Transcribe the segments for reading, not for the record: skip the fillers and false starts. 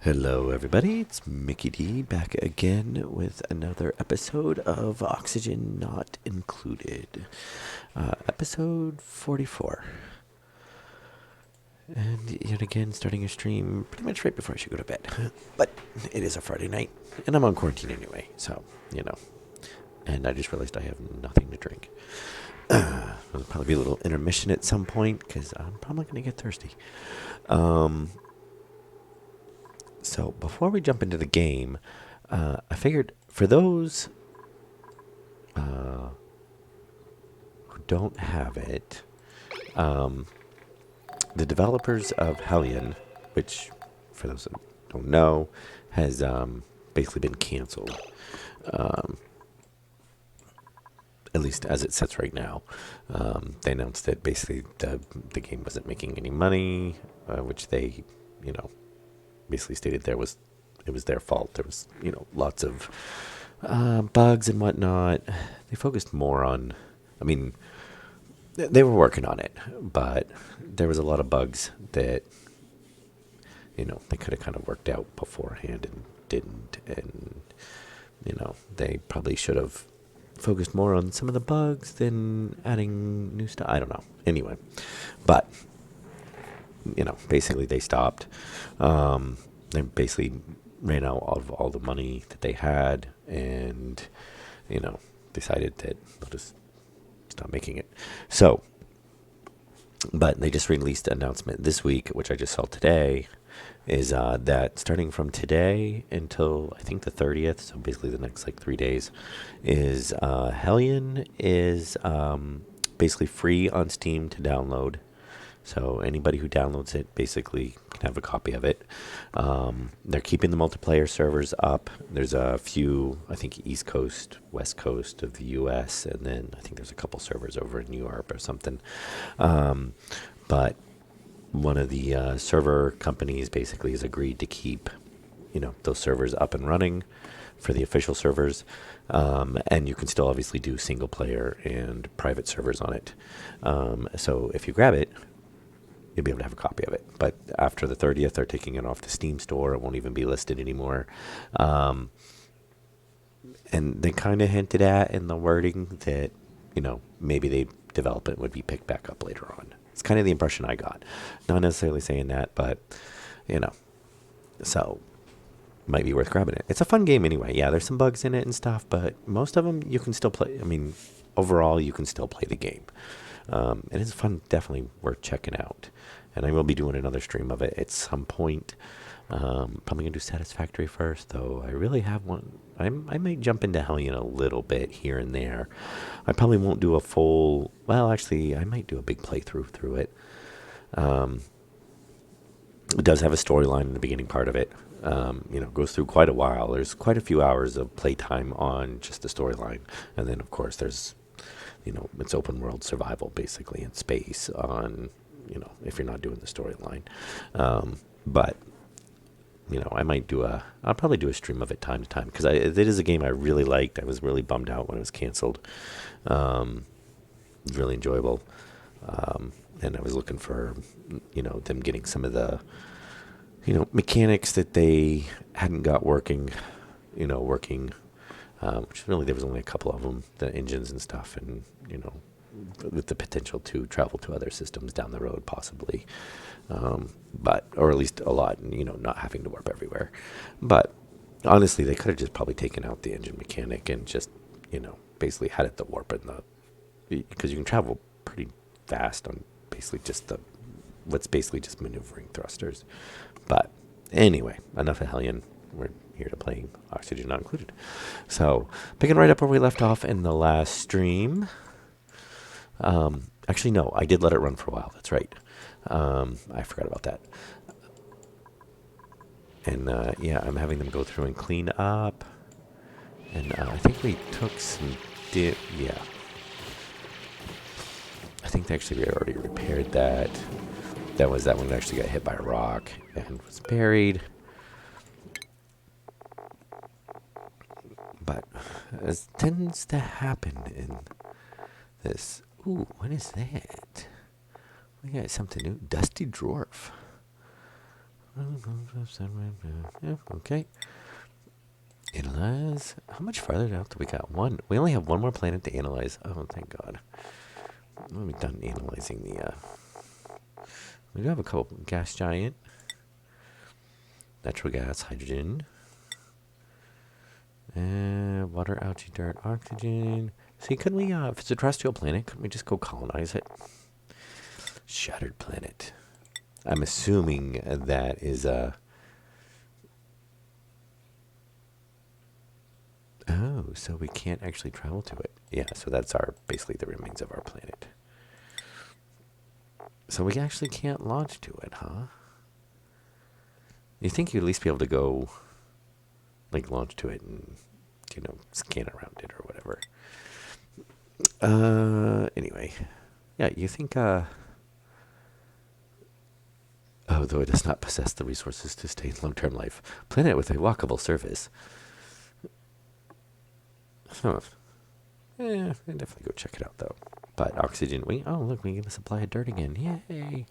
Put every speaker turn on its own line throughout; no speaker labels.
Hello, everybody. It's Mickey D back again with another episode of Oxygen Not Included, episode 44. And yet again, starting a stream pretty much right before I should go to bed. But it is a Friday night, and I'm on quarantine anyway, so, you know. And I just realized I have nothing to drink. There'll probably be a little intermission at some point, because I'm probably going to get thirsty. So before we jump into the game, I figured for those who don't have it, the developers of Hellion, which for those that don't know, has basically been canceled. At least as it sits right now. They announced that basically the game wasn't making any money, which they, basically stated it was their fault. There was, lots of bugs and whatnot. They focused more on, they were working on it, but there was a lot of bugs that, they could have kind of worked out beforehand and didn't. And, they probably should have focused more on some of the bugs than adding new stuff. I don't know. Anyway, but, basically they stopped. They basically ran out of all the money that they had and, decided that they'll just stop making it. So, but they just released an announcement this week, which I just saw today, is that starting from today until I think the 30th, so basically the next 3 days, is Hellion is basically free on Steam to download. So anybody who downloads it basically can have a copy of it. They're keeping the multiplayer servers up. There's a few, I think, East Coast, West Coast of the U.S., and then I think there's a couple servers over in Europe or something. But one of the server companies basically has agreed to keep, those servers up and running for the official servers. And you can still obviously do single player and private servers on it. So if you grab it, you'll be able to have a copy of it. But after the 30th, they're taking it off the Steam store. It won't even be listed anymore. And they kind of hinted at in the wording that, maybe the development would be picked back up later on. It's kind of the impression I got. Not necessarily saying that, but, so might be worth grabbing it. It's a fun game anyway. Yeah, there's some bugs in it and stuff, but most of them you can still play. Overall, you can still play the game. And it's fun, definitely worth checking out. And I will be doing another stream of it at some point. Probably going to do Satisfactory first, though I really have one. I might jump into Hellion a little bit here and there. I probably won't do a full... Well, actually, I might do a big playthrough through it. It does have a storyline in the beginning part of it. Goes through quite a while. There's quite a few hours of playtime on just the storyline. And then, of course, there's... it's open world survival basically in space on, if you're not doing the storyline. But, I'll probably do a stream of it time to time because it is a game I really liked. I was really bummed out when it was canceled. Really enjoyable. And I was looking for, them getting some of the, mechanics that they hadn't got working, which really there was only a couple of them, the engines and stuff, and with the potential to travel to other systems down the road possibly, or at least a lot, not having to warp everywhere. But honestly, they could have just probably taken out the engine mechanic and just basically had it the warp in because you can travel pretty fast on basically just what's basically just maneuvering thrusters. But anyway, enough of Hellion. We're here to playing Oxygen Not Included. So, picking right up where we left off in the last stream. Actually, no, I did let it run for a while. That's right. I forgot about that. And, I'm having them go through and clean up. And I think we took some... yeah. I think actually we already repaired that. That was that one that actually got hit by a rock and was buried. But as tends to happen in this... Ooh, what is that? We got something new. Dusty Dwarf. Yeah, okay. Analyze. How much farther out do we got? One. We only have one more planet to analyze. Oh, thank God. When we done analyzing the, we do have a couple. Gas giant. Natural gas, hydrogen. Water, algae, dirt, oxygen. See, couldn't we, if it's a terrestrial planet, couldn't we just go colonize it? Shattered planet. I'm assuming that is a... Oh, so we can't actually travel to it. Yeah, so that's basically the remains of our planet. So we actually can't launch to it, huh? You think you'd at least be able to go, like, launch to it and, scan around it or whatever. Anyway. Yeah, you think, though it does not possess the resources to stay in long-term life. Planet with a walkable surface. Huh. Yeah, I'd definitely go check it out, though. But oxygen, look, we get a supply of dirt again. Yay.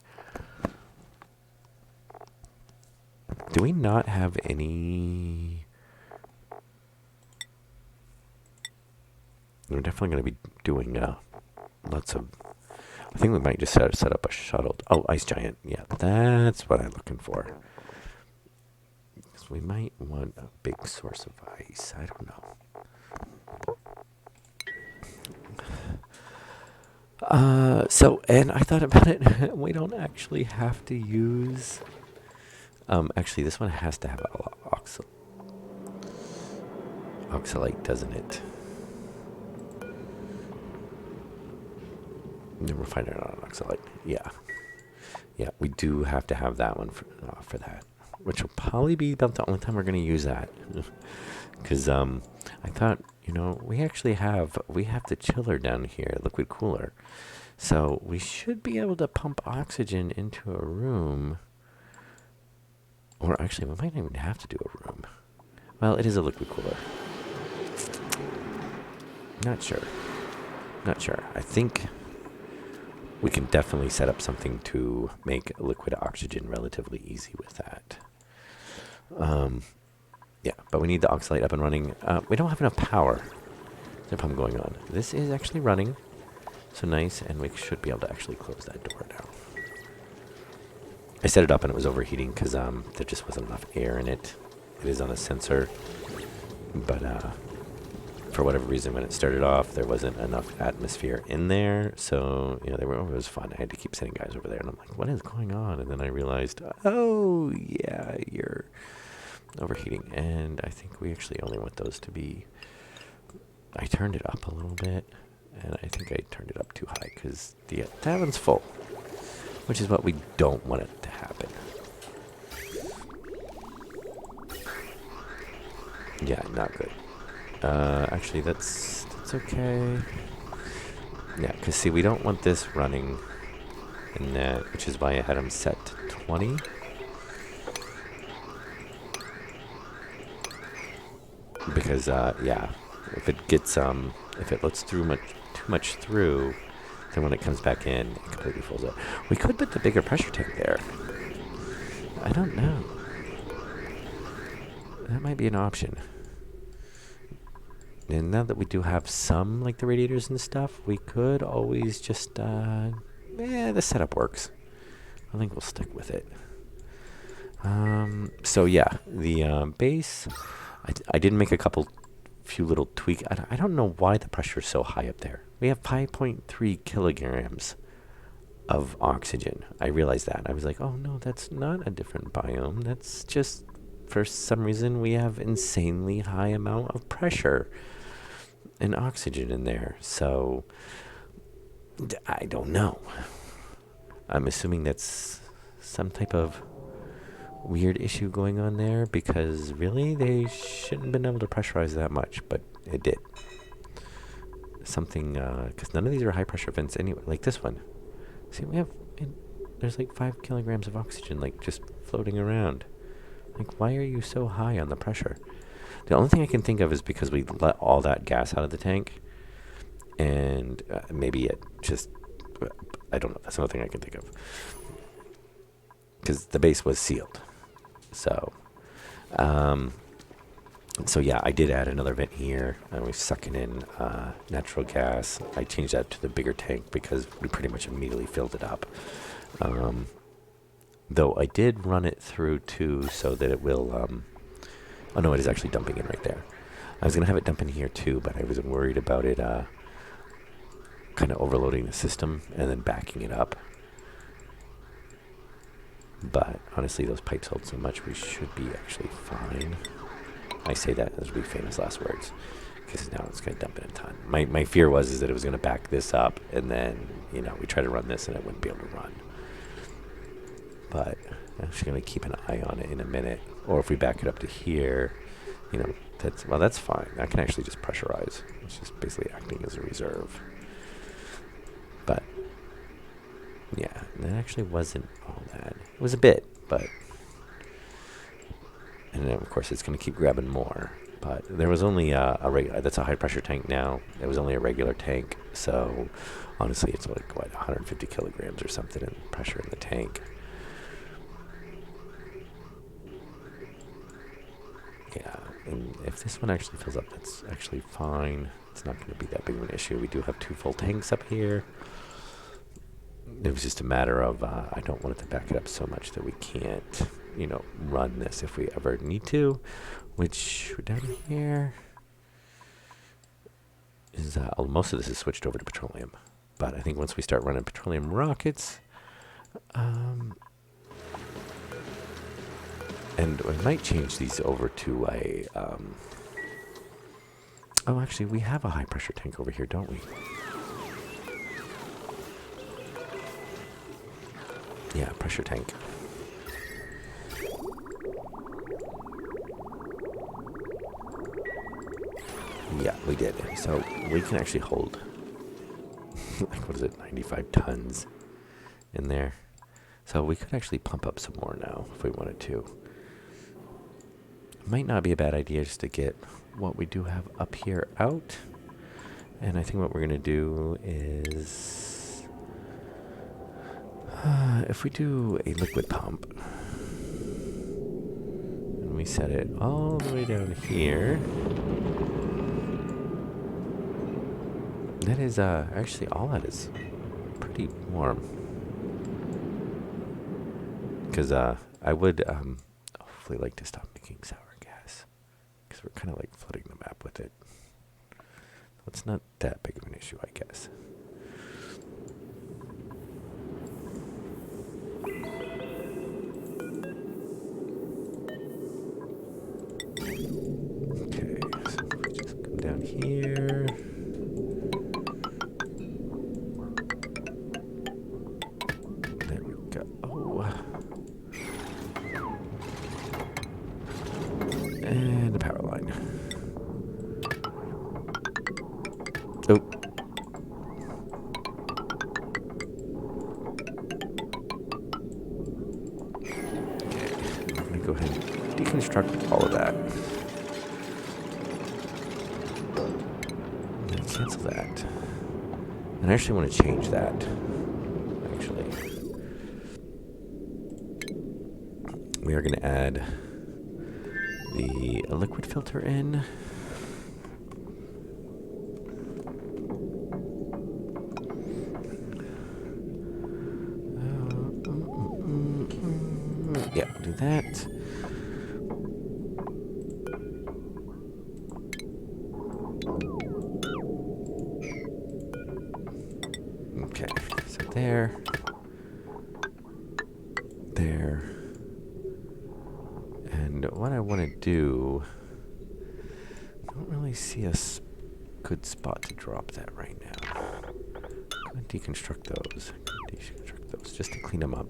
Do we not have any... We're definitely going to be doing lots of... I think we might just set up a shuttle. Oh, ice giant. Yeah, that's what I'm looking for. Because we might want a big source of ice. I don't know. And I thought about it. We don't actually have to use... actually, this one has to have oxalate, doesn't it? Never find it on oxalate. Yeah. Yeah, we do have to have that one for that. Which will probably be about the only time we're going to use that. Because I thought, we actually have the chiller down here, liquid cooler. So we should be able to pump oxygen into a room. Or actually, we might not even have to do a room. Well, it is a liquid cooler. Not sure. I think we can definitely set up something to make liquid oxygen relatively easy with that. Yeah, but we need the oxalate up and running. We don't have enough power. There's a pump going on. This is actually running. So nice, and we should be able to actually close that door now. I set it up and it was overheating because there just wasn't enough air in it. It is on a sensor. But for whatever reason, when it started off, there wasn't enough atmosphere in there. So, it was fun. I had to keep sending guys over there. And I'm like, what is going on? And then I realized, oh, yeah, you're overheating. And I think we actually only want those to be... I turned it up a little bit. And I think I turned it up too high because that one's full. Which is what we don't want it to happen. Yeah, not good. Actually, that's okay. Yeah, because see, we don't want this running in that, which is why I had them set to 20. Because, yeah, if it gets, if it lets too much through, then when it comes back in, it completely fills up. We could put the bigger pressure tank there. I don't know. That might be an option. And now that we do have some, like the radiators and stuff, we could always just, the setup works. I think we'll stick with it. So yeah, the base, I did make few little tweak. I don't know why the pressure is so high up there. We have 5.3 kilograms of oxygen. I realized that. I was like, oh no, that's not a different biome. That's just, for some reason, we have insanely high amount of pressure and oxygen in there. So, I don't know. I'm assuming that's some type of weird issue going on there, because really they shouldn't have been able to pressurize that much, but it did. Something, because none of these are high pressure vents anyway, like this one. See, there's like 5 kilograms of oxygen, like just floating around. Like, why are you so high on the pressure? The only thing I can think of is because we let all that gas out of the tank, and maybe it just, I don't know, that's another thing I can think of. Because the base was sealed. So, um, so yeah, I did add another vent here, and we're sucking in natural gas. I changed that to the bigger tank because we pretty much immediately filled it up. Though I did run it through too, so that it will. Oh no, it is actually dumping in right there. I was gonna have it dump in here too, but I was worried about it kind of overloading the system and then backing it up. But honestly, those pipes hold so much, we should be actually fine. I say that as we famous last words, because now it's going to dump in a ton. My fear is that it was going to back this up, and then, we try to run this and it wouldn't be able to run. But I'm just going to keep an eye on it in a minute. Or if we back it up to here, that's fine. That can actually just pressurize. It's just basically acting as a reserve. But yeah, that actually wasn't all that. It was a bit, but... And then, of course, it's going to keep grabbing more. But there was only that's a high-pressure tank now. It was only a regular tank. So, honestly, it's like, 150 kilograms or something in pressure in the tank. Yeah, and if this one actually fills up, that's actually fine. It's not going to be that big of an issue. We do have 2 full tanks up here. It was just a matter of I don't want it to back it up so much that we can't, run this if we ever need to. Which, down here is, most of this is switched over to petroleum. But I think once we start running petroleum rockets, and we might change these over to a, oh, actually, we have a high-pressure tank over here, don't we? Yeah, pressure tank. Yeah, we did. So we can actually hold, like, what is it, 95 tons in there. So we could actually pump up some more now if we wanted to. Might not be a bad idea just to get what we do have up here out. And I think what we're going to do is... if we do a liquid pump, and we set it all the way down here, that is, actually all that is pretty warm. Because, I would, hopefully like to stop making sour gas. Because we're kind of like flooding the map with it. It's not that big of an issue, I guess. Okay, so we'll just come down here. There we go. And the power line. Oh. Okay, I'm going to go ahead and deconstruct all of that. And cancel that. And I actually want to change that. Actually. We are going to add the liquid filter in. Yeah, do that. Okay, so there. And what I want to do, I don't really see a good spot to drop that right now. I'm going to deconstruct those. Just to clean them up.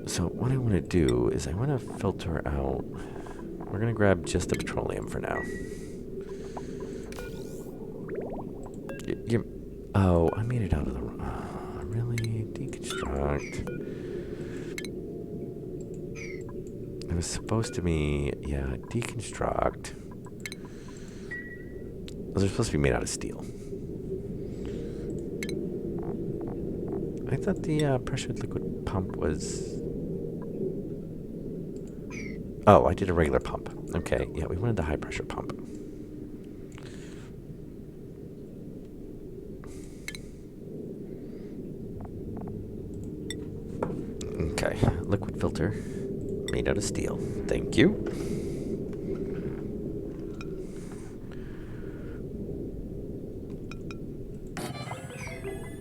So what I want to do is I want to filter out. We're going to grab just the petroleum for now. Oh, I made it out of the... really? Deconstruct. It was supposed to be... Yeah, deconstruct. Those are supposed to be made out of steel. I thought the pressured liquid pump was... Oh, I did a regular pump. Okay, yeah, we wanted the high pressure pump. Okay, liquid filter made out of steel. Thank you.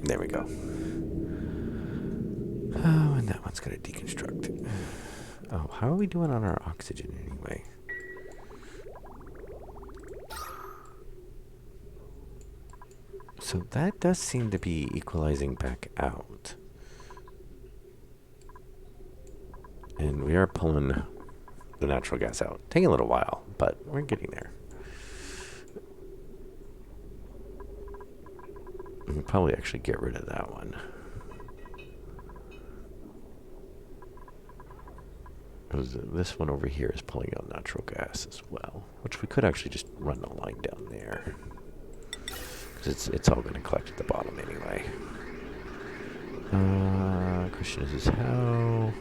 There we go. Oh, and that one's going to deconstruct. Oh, how are we doing on our oxygen anyway? So that does seem to be equalizing back out. And we are pulling the natural gas out. Taking a little while, but we're getting there. We can probably actually get rid of that one. Because this one over here is pulling out natural gas as well, which we could actually just run the line down there. Because it's all going to collect at the bottom anyway. Question is how...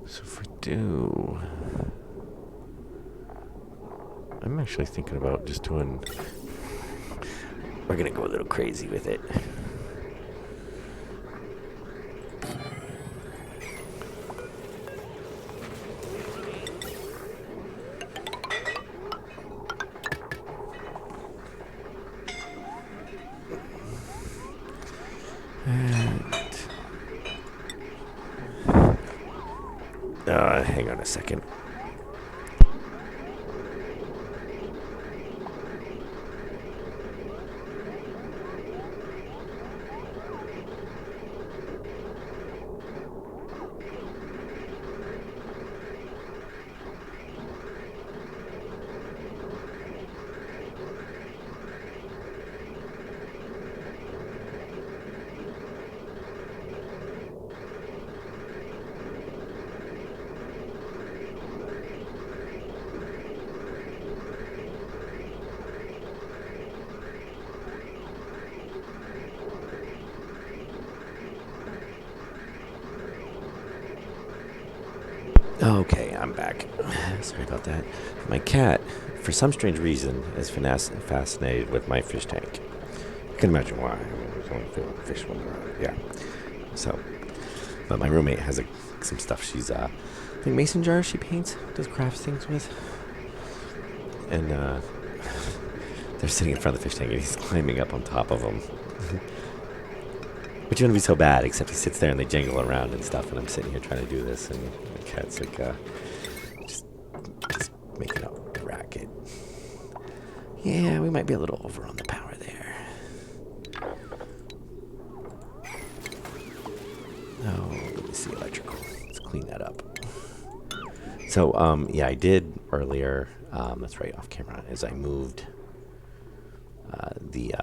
So if we do... I'm actually thinking about just doing... We're going to go a little crazy with it. Hang on a second. Okay, I'm back. Sorry about that. My cat, for some strange reason, is fascinated with my fish tank. You can imagine why. I mean, there's only fish swimming around. Yeah. So, but my roommate has some stuff she's, I think mason jars she paints, does crafts things with. And, they're sitting in front of the fish tank and he's climbing up on top of them. Which wouldn't be so bad, except he sits there and they jangle around and stuff, and I'm sitting here trying to do this, and the cat's like, just making a racket. Yeah, we might be a little over on the power there. Oh, let me see electrical. Let's clean that up. So, yeah, I did earlier, that's right, off camera, is I moved the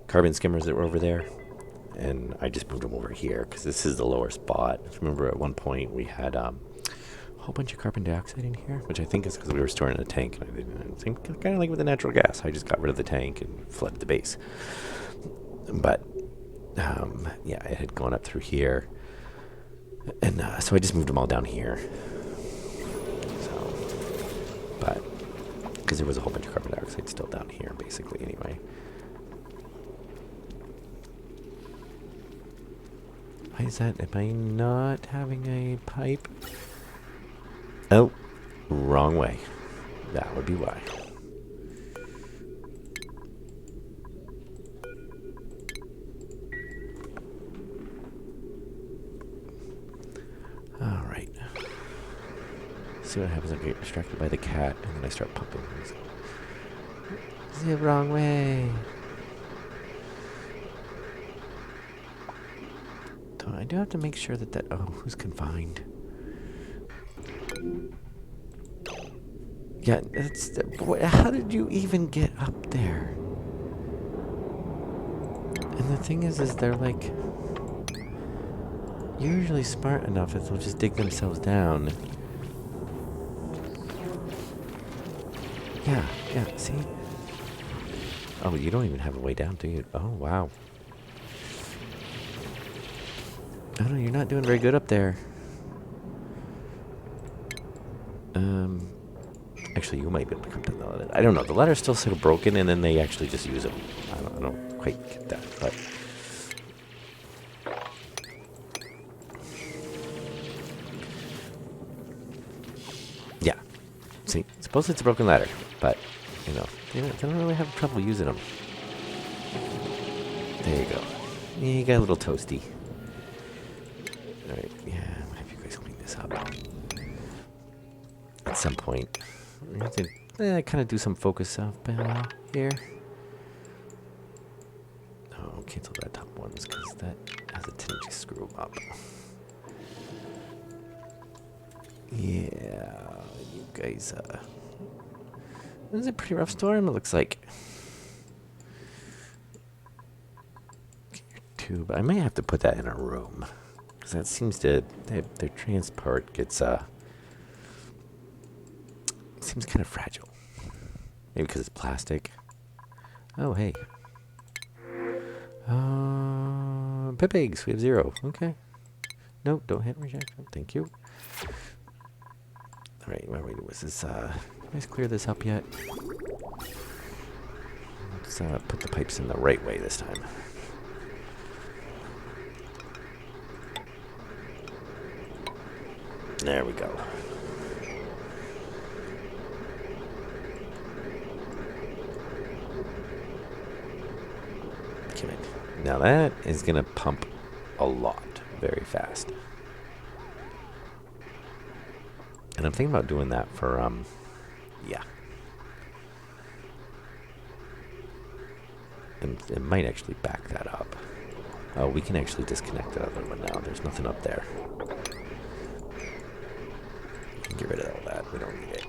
carbon skimmers that were over there. And I just moved them over here because this is the lower spot. Remember at one point we had a whole bunch of carbon dioxide in here, which I think is because we were storing in a tank. And I didn't think, kind of like with the natural gas, I just got rid of the tank and flooded the base. But, yeah, it had gone up through here. And so I just moved them all down here. So, but, because there was a whole bunch of carbon dioxide still down here, basically, anyway. Why is that? Am I not having a pipe? Oh, wrong way. That would be why. Alright. See what happens if I get distracted by the cat and then I start pumping things. It's the wrong way. I do have to make sure that oh, who's confined? Yeah, how did you even get up there? And the thing is they're like usually smart enough that they'll just dig themselves down. Yeah, see? Oh, you don't even have a way down, do you? Oh, wow. Oh, no, you're not doing very good up there. Actually, you might be able to come down the ladder. I don't know. The ladder's still sort of broken, and then they actually just use them. I don't quite get that, but... Yeah. See, supposedly it's a broken ladder, but, you know, they don't really have trouble using them. There you go. Yeah, you got a little toasty. Alright, yeah, I'm gonna have you guys clean this up. At some point. We have to kind of do some focus stuff here. Oh, cancel that top ones, because that has a tendency to screw them up. Yeah, you guys, this is a pretty rough storm, it looks like. Get your tube. I may have to put that in a room. Because that seems to, their transport gets, seems kind of fragile. Maybe because it's plastic. Oh, hey. Pip eggs, we have 0. Okay. Nope, don't hit reject. Thank you. Alright, was this, you guys clear this up yet? Let's put the pipes in the right way this time. There we go. Come in. Now that is going to pump a lot very fast. And I'm thinking about doing that for, yeah. And it might actually back that up. Oh, we can actually disconnect the other one now. There's nothing up there. Get rid of all that. We don't need it.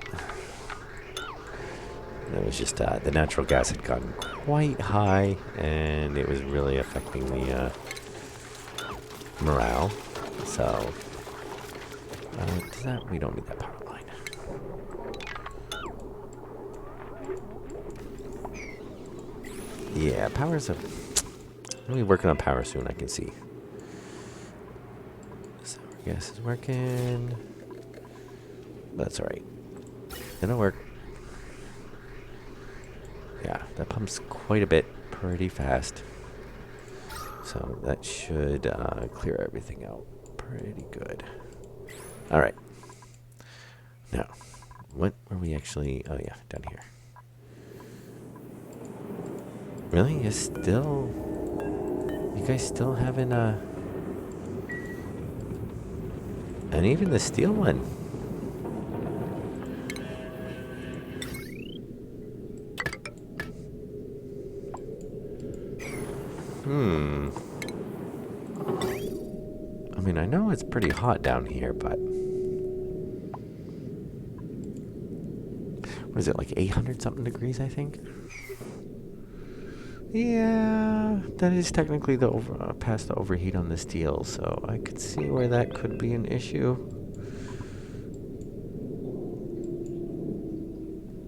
It was just the natural gas had gotten quite high, and it was really affecting the morale. So, we don't need that power line. Yeah, power's I'll be working on power soon, I can see. So, gas is working. That's alright. It'll work. Yeah, that pumps quite a bit, pretty fast. So that should clear everything out pretty good. Alright. Now, what were we actually... Oh yeah, down here. Really? You guys still haven't... And even the steel one. I mean, I know it's pretty hot down here, but... What is it, like 800 something degrees, I think? Yeah, that is technically the past the overheat on the steel, so I could see where that could be an issue.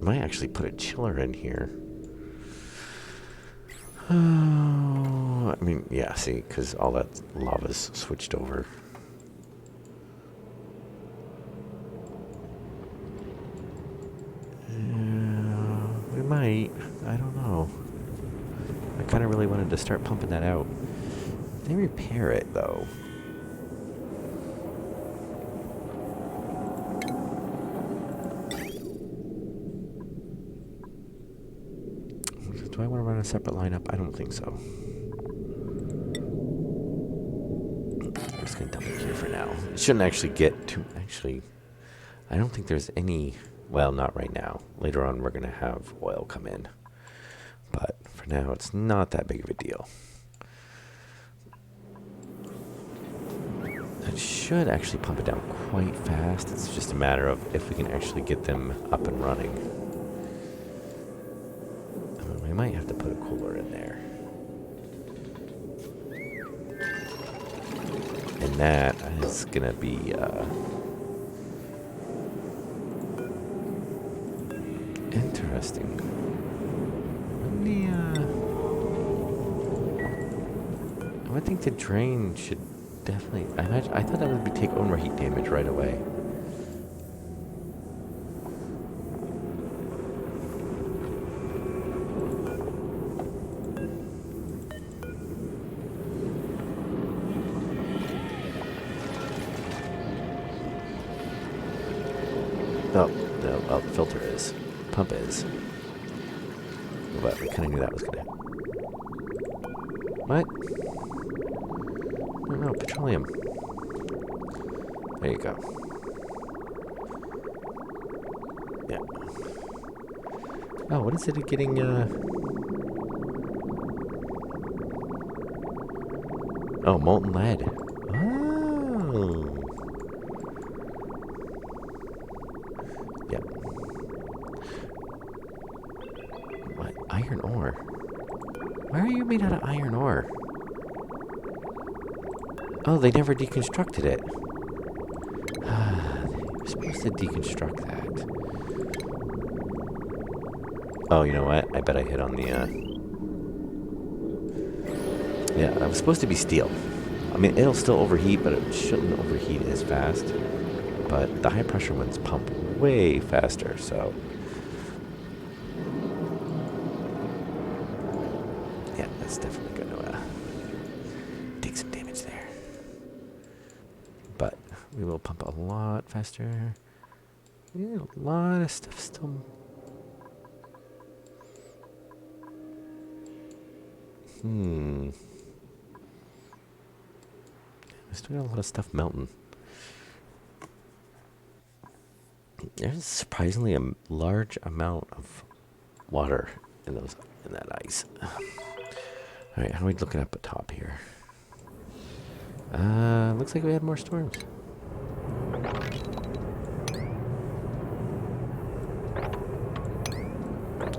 Might actually put a chiller in here. Oh, I mean, yeah, see, because all that lava's switched over. Yeah, we might. I don't know. I kind of really wanted to start pumping that out. They repair it, though. Do I want to run a separate lineup? I don't think so. I'm just going to dump it here for now. It shouldn't actually get too... Actually, I don't think there's any... Well, not right now. Later on, we're going to have oil come in. But for now, it's not that big of a deal. That should actually pump it down quite fast. It's just a matter of if we can actually get them up and running. We might have to put a cooler in there. And that is going to be interesting. I would think the drain should definitely... I thought that would be take overheat damage right away. Oh, no, well, the filter is. Pump is. But I kind of knew that was going to... What? No, petroleum. There you go. Yeah. Oh, what is it getting, Oh, molten lead. Oh. Yep. What? Iron ore? Why are you made out of iron ore? Oh, they never deconstructed it. They were supposed to deconstruct that. Oh, you know what? I bet I hit on the, Yeah, it was supposed to be steel. I mean, it'll still overheat, but it shouldn't overheat as fast. But the high pressure ones pump way faster, so... Yeah, that's definitely going to take some damage there. But we will pump a lot faster. Yeah, a lot of stuff still... We still got a lot of stuff melting. There's surprisingly a large amount of water in that ice. All right, how are we looking up at top here? Looks like we had more storms.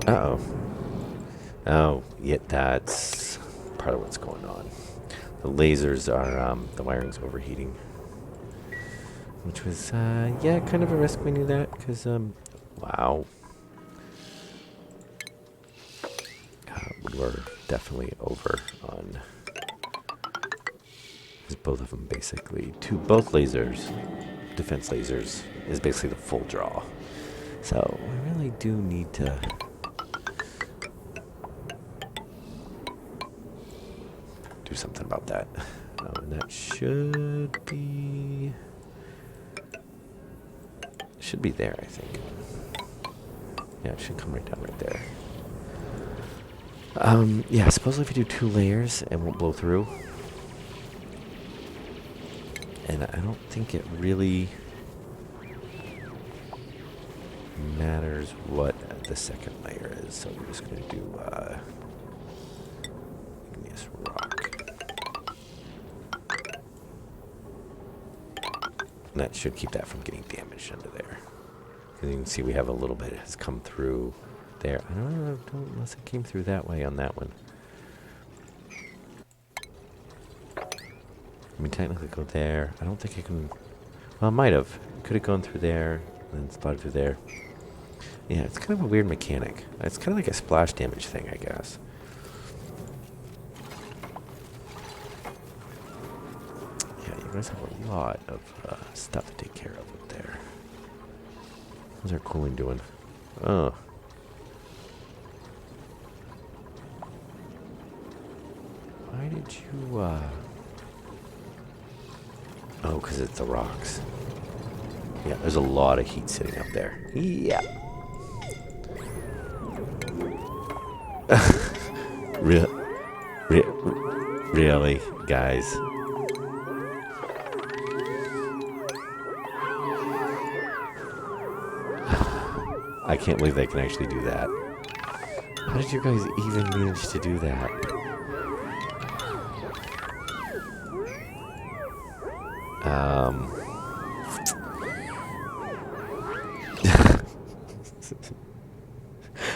Uh-oh. Oh, yeah, that's part of what's going on. The lasers are, the wiring's overheating. Which was, yeah, kind of a risk. We knew that, because, wow. We were definitely over on... both of them basically, both lasers, defense lasers, is basically the full draw. So, we really do need to... do something about that. And that should be there, I think. Yeah, it should come right down right there. Yeah, supposedly if you do 2 layers, it won't blow through. And I don't think it really matters what the second layer is. So we're just going to do igneous rock. And that should keep that from getting damaged under there. And you can see we have a little bit has come through there. I don't know, unless it came through that way on that one. I mean, technically go there. I don't think it can... Well, it might have. Could have gone through there and then spotted through there. Yeah, it's kind of a weird mechanic. It's kind of like a splash damage thing, I guess. Yeah, you guys have a lot of stuff to take care of up there. How's our cooling doing? Oh. Why did you, Oh, because it's the rocks. Yeah, there's a lot of heat sitting up there. Yeah. Really, guys? I can't believe they can actually do that. How did you guys even manage to do that? Um,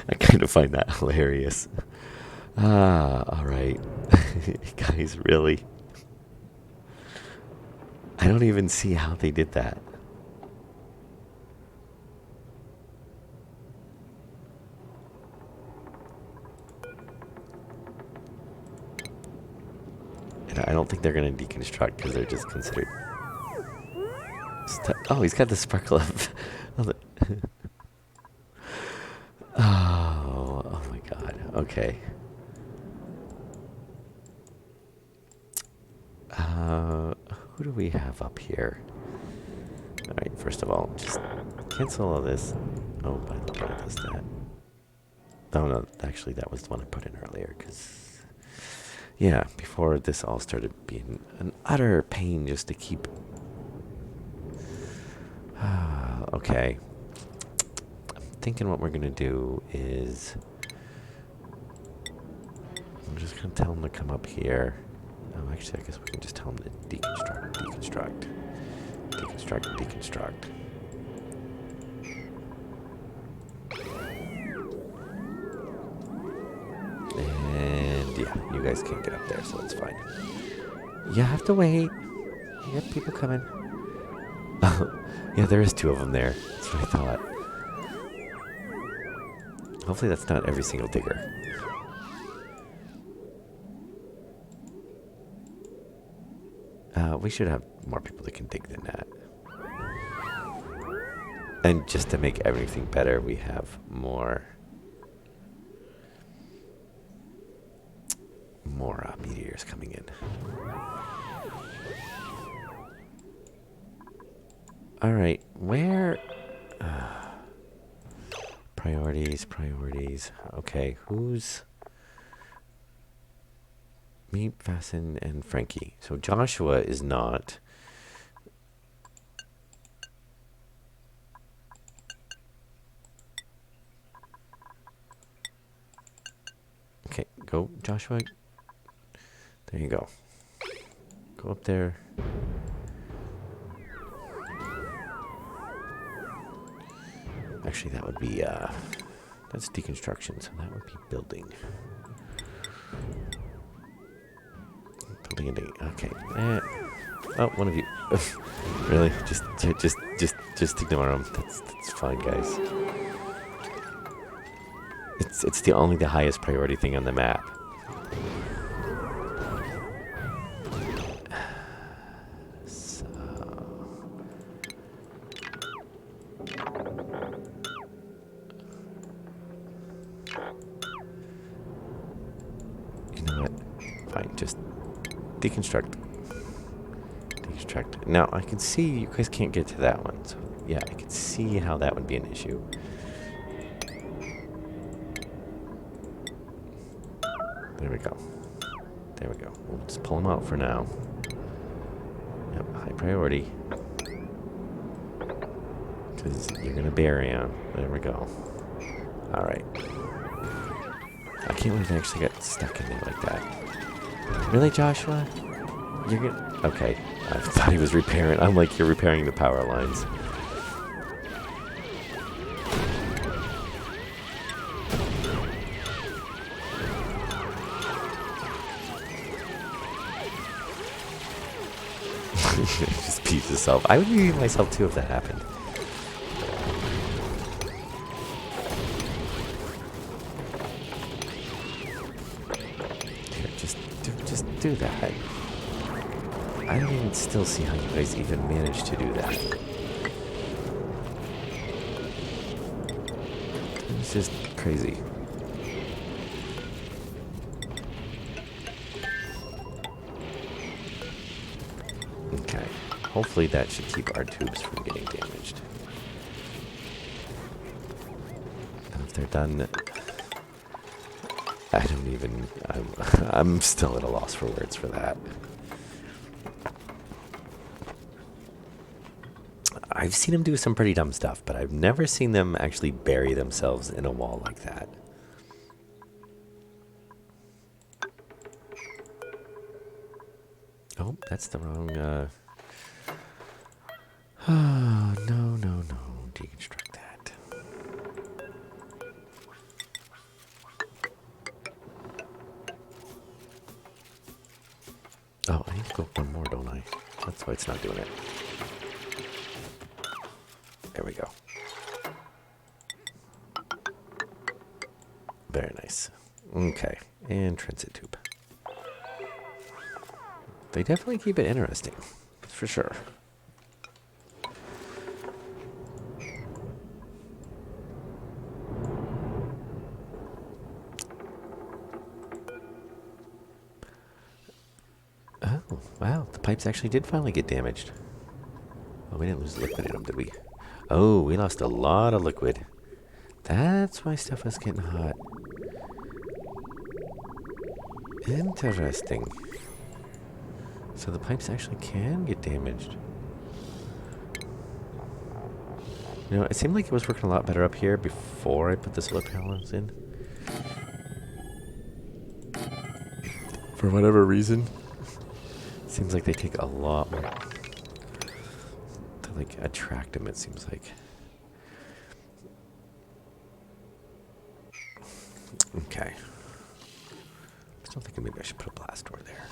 I kind of find that hilarious. All right. Guys, really? I don't even see how they did that. And I don't think they're going to deconstruct because they're just considered... Oh, he's got the sparkle of... Oh my god. Okay. Who do we have up here? Alright, first of all, just cancel all this. Oh, by the way, what is that? Oh no, actually that was the one I put in earlier, because... Yeah, before this all started being an utter pain just to keep... Okay. I'm thinking what we're gonna do is... I'm just gonna tell them to come up here. Oh, actually, I guess we can just tell them to deconstruct, deconstruct, deconstruct, deconstruct. And yeah, you guys can't get up there, so it's fine. You have to wait. You got people coming. Oh, yeah, there is 2 of them there. That's what I thought. Hopefully that's not every single digger. We should have more people that can dig than that. And just to make everything better, we have more meteors coming in. All right, where... priorities, priorities. Okay, who's... Me, Fasten, and Frankie. So Joshua is not... Okay, go, Joshua. There you go. Go up there. Actually, that would be, that's deconstruction, so that would be building. Building a... Okay. Oh, one of you. Really? Just ignore them. That's fine, guys. It's the highest priority thing on the map. So... You know what? Fine, just deconstruct. Deconstruct. Now, I can see you guys can't get to that one. So, yeah, I can see how that would be an issue. There we go. There we go. We'll just pull them out for now. Yep, high priority. Because you're going to bury them. There we go. Alright. I can't believe I actually got stuck in there like that. Really, Joshua? You're gonna... Okay. I thought he was repairing... I'm like, you're repairing the power lines. Just beat yourself. I would beat myself too if that happened. Here, just do that. I don't even still see how you guys even managed to do that. It's just crazy. Okay. Hopefully that should keep our tubes from getting damaged. And if they're done, I don't even... I'm still at a loss for words for that. I've seen them do some pretty dumb stuff, but I've never seen them actually bury themselves in a wall like that. Oh, that's the wrong... Oh, no. Deconstruct that. Oh, I need to go up one more, don't I? That's why it's not doing it. There we go. Very nice. Okay, and transit tube. They definitely keep it interesting, for sure. Oh, wow, the pipes actually did finally get damaged. Oh, we didn't lose liquid in them, did we? Oh, we lost a lot of liquid. That's why stuff was getting hot. Interesting. So the pipes actually can get damaged. You know, it seemed like it was working a lot better up here before I put the solar panels in. For whatever reason. Seems like they take a lot more to like attract them, it seems like. Okay. Still thinking maybe I should put a blast door there.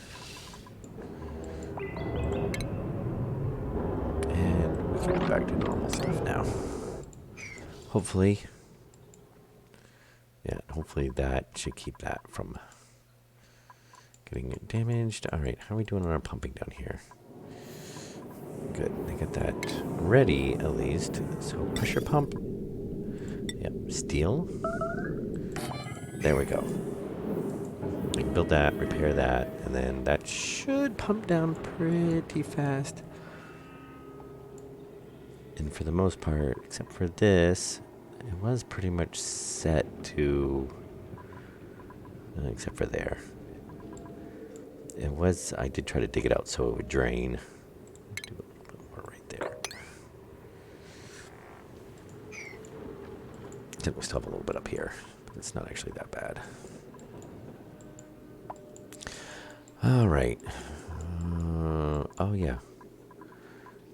And we can go back to normal stuff now. Hopefully. Yeah, hopefully that should keep that from getting it damaged. Alright, how are we doing on our pumping down here? Good, I got that ready at least. So pressure pump. Yep, steel. There we go. We can build that, repair that, and then that should pump down pretty fast. And for the most part, except for this, it was pretty much set to, except for there. It was, I did try to dig it out so it would drain. Do a little bit more right there. Except we still have a little bit up here, but it's not actually that bad. All right. Oh yeah.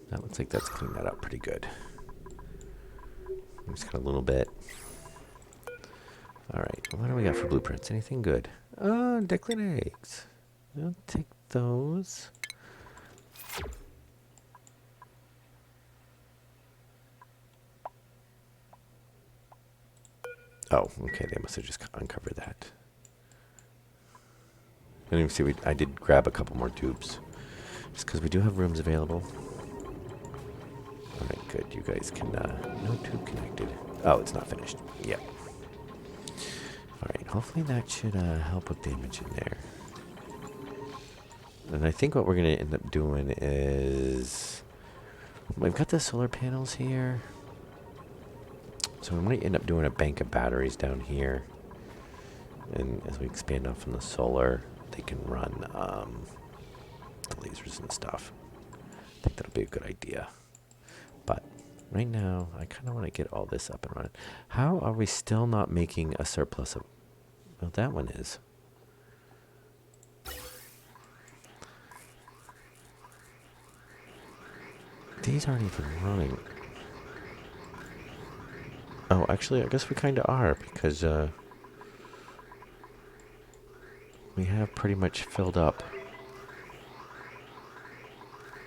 That looks like that's cleaned that up pretty good. Just got a little bit. All right. What do we got for blueprints? Anything good? Oh, Declan eggs. I'll take those. Oh, okay. They must have just uncovered that. And you see, I did grab a couple more tubes, just because we do have rooms available. All right, good. You guys can. No tube connected. Oh, it's not finished. Yeah. All right. Hopefully that should help with damage in there. And I think what we're going to end up doing is... We've got the solar panels here. So I'm going to end up doing a bank of batteries down here. And as we expand off from the solar, they can run lasers and stuff. I think that'll be a good idea. But right now, I kind of want to get all this up and running. How are we still not making a surplus of... Well, that one is. These aren't even running. Oh, actually, I guess we kind of are, because we have pretty much filled up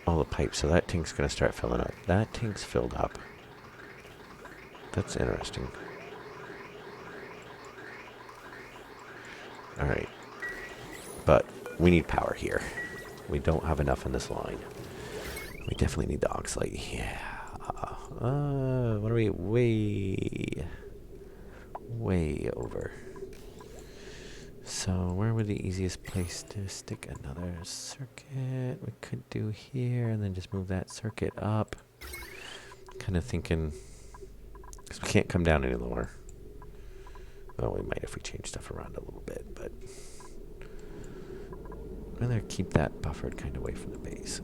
all the pipes, so that tank's going to start filling up. That tank's filled up. That's interesting. Alright. But we need power here. We don't have enough in this line. We definitely need the oxalate. Yeah. What are we? Way over. So where would the easiest place to stick another circuit? We could do here and then just move that circuit up. Kind of thinking, because we can't come down any lower. Well, we might if we change stuff around a little bit, but I'd rather keep that buffered kind of away from the base.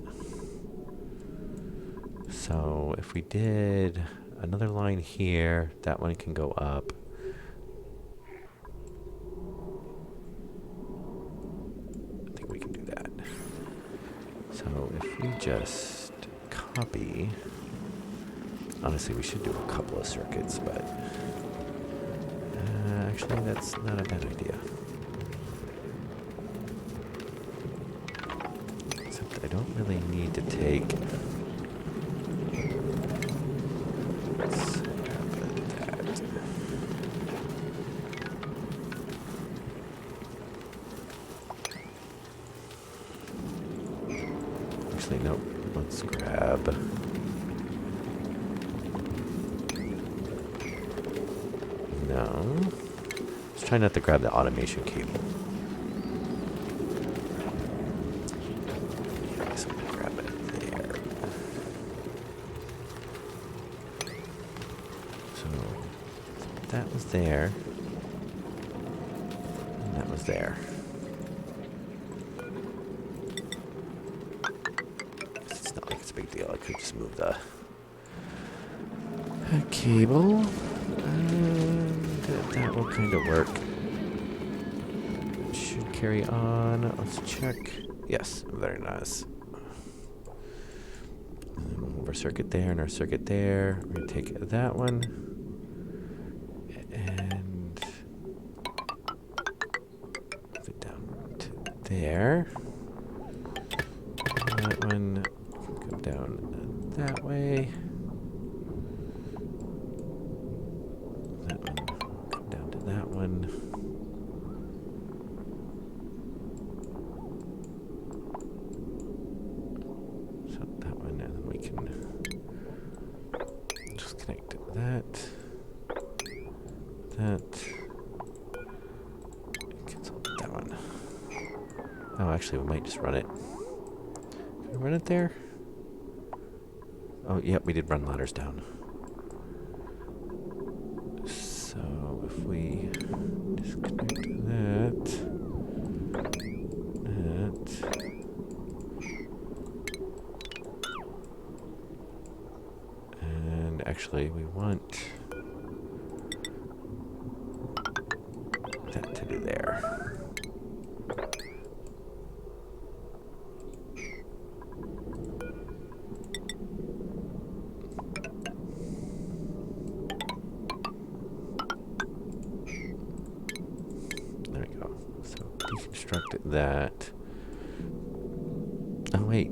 So if we did another line here, that one can go up. I think we can do that. So if we just copy Honestly, we should do a couple of circuits, but actually, that's not a bad idea. Except I don't really need to take. Let's grab that. Actually, no. Let's grab. No. Let's try not to grab the automation cable. So I'm gonna grab it there. So that was there. And that was there. It's not like it's a big deal. I could just move the cable. That will kind of work. Should carry on. Let's check. Yes, very nice. And then we'll move our circuit there and our circuit there. We're going to take that one and move it down to there. That one can come down that way. That one. So that one, and then we can just connect that. Cancel that one. Oh, actually, we might just run it. Can we run it there? Oh, yep, we did run ladders down. So if we disconnect that, and actually we want that to do there. There we go. So deconstruct that. Oh wait.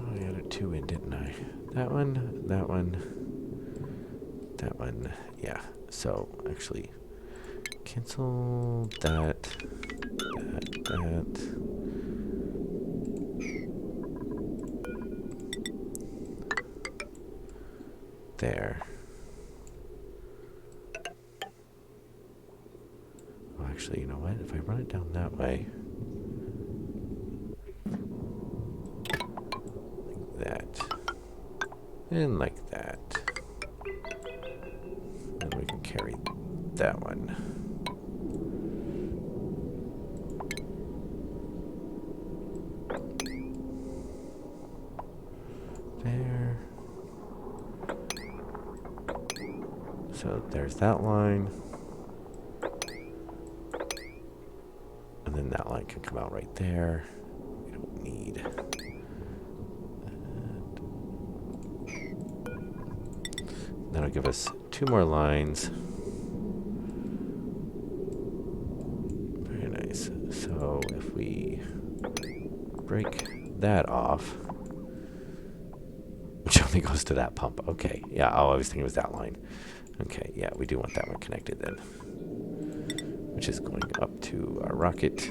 I added two in, didn't I? That one, that one, that one. Yeah. So actually, cancel that. There. Oh, actually, you know what? If I run it down that way, like that, and like that, then we can carry that one. There. So there's that line. And then that line can come out right there. We don't need. And that'll give us two more lines. Very nice. So if we break that off, which only goes to that pump. Okay. Yeah. Oh, I was thinking it was that line. Okay. Yeah, we do want that one connected then. Which is going up to our rocket,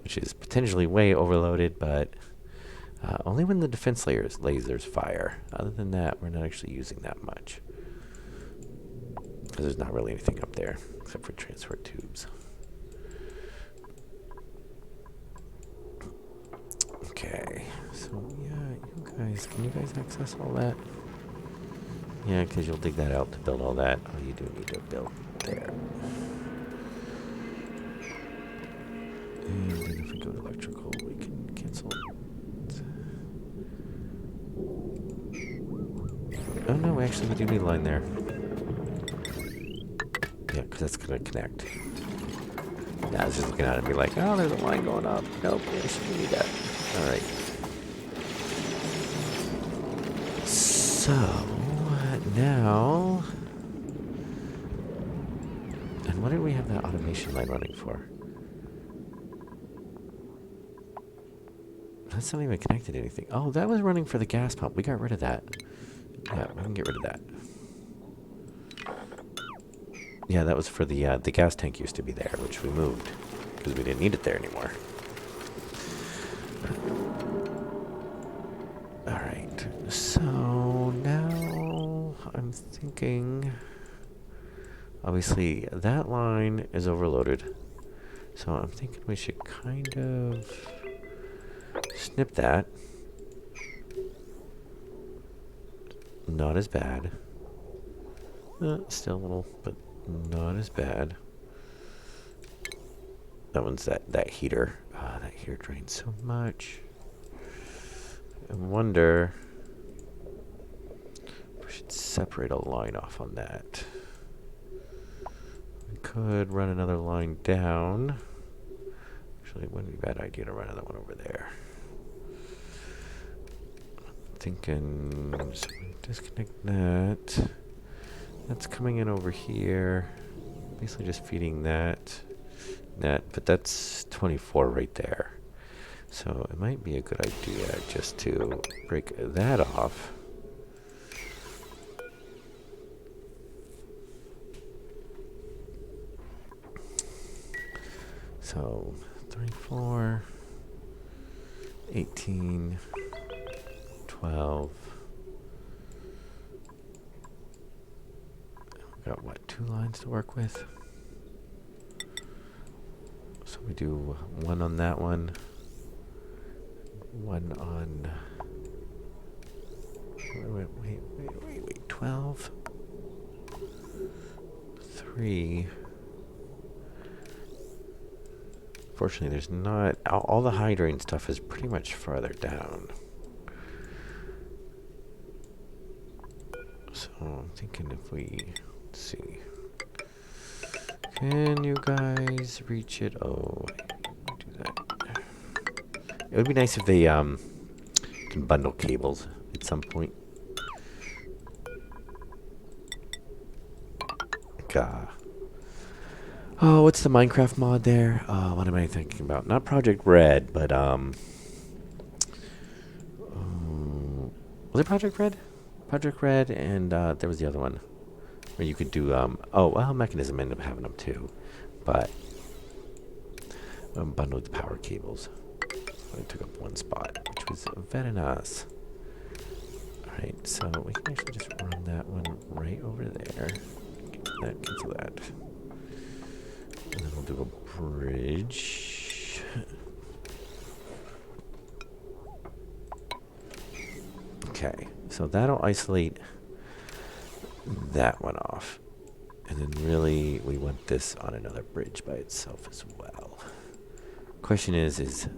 which is potentially way overloaded, but only when the defense lasers fire. Other than that, we're not actually using that much. Because there's not really anything up there, except for transfer tubes. Okay, so yeah, you guys, can you guys access all that? Yeah, because you'll dig that out to build all that. Oh, you do need to build there. And then if we go to electrical, we can cancel. Oh no, actually we do need a line there. Yeah, because that's going to connect. Yeah, I was just looking at it and be like, oh, there's a line going up. Nope, we shouldn't need that. All right. So, now... And what did we have that automation line running for? That's not even connected to anything. Oh, that was running for the gas pump. We got rid of that. Yeah, we can get rid of that. Yeah, that was for the gas tank used to be there, which we moved because we didn't need it there anymore. All right, so now I'm thinking, obviously that line is overloaded, so I'm thinking we should kind of snip that. Not as bad. Still a little, but not as bad. That one's that heater. That heater drains so much. I wonder if we should separate a line off on that. We could run another line down. Actually, it wouldn't be a bad idea to run another one over there. Thinking, so disconnect that. That's coming in over here. Basically just feeding that, but that's 24 right there. So it might be a good idea just to break that off. So 34, 18, 12. We've got what, 2 lines to work with? So we do 1 on that one. 1 on... Wait, 12. 3. Fortunately, there's not... All the high drain stuff is pretty much farther down. So I'm thinking if we... Let's see. Can you guys reach it? Oh, do that. It would be nice if they can bundle cables at some point. Oh, what's the Minecraft mod there? What am I thinking about? Not Project Red, but was it Project Red? Project Red, and there was the other one where you could do oh, well, Mechanism ended up having them too, but bundled the power cables. So it took up 1 spot, which was very nice. Alright, so we can actually just run that one right over there. Cancel that. And then we'll do a bridge. Okay, so that'll isolate that one off. And then really, we want this on another bridge by itself as well. Question is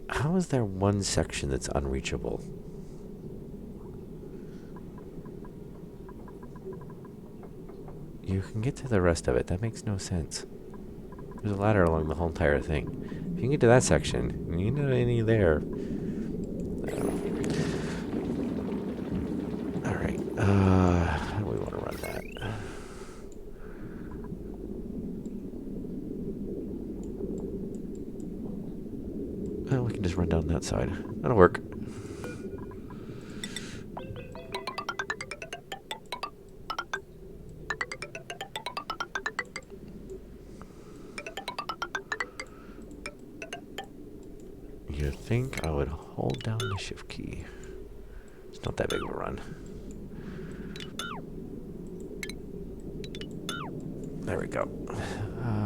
how is there one section that's unreachable? You can get to the rest of it. That makes no sense. There's a ladder along the whole entire thing. If you can get to that section, you can get any there. Alright, how do we want to run that? Well, we can just run down that side. That'll work. You think I would hold down the shift key. It's not that big of a run. There we go.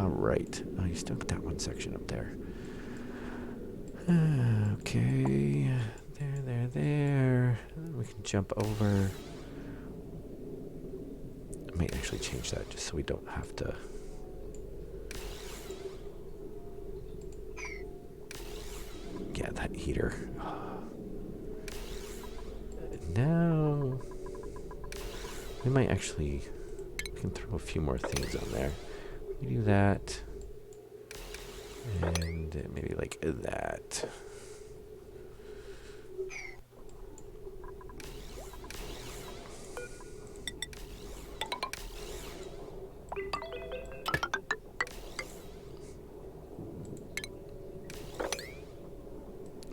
Right. Oh, you still got that one section up there. Okay. There. We can jump over. I may actually change that just so we don't have to. Yeah, that heater. now we might actually, we can throw a few more things on there. We do that. And maybe like that.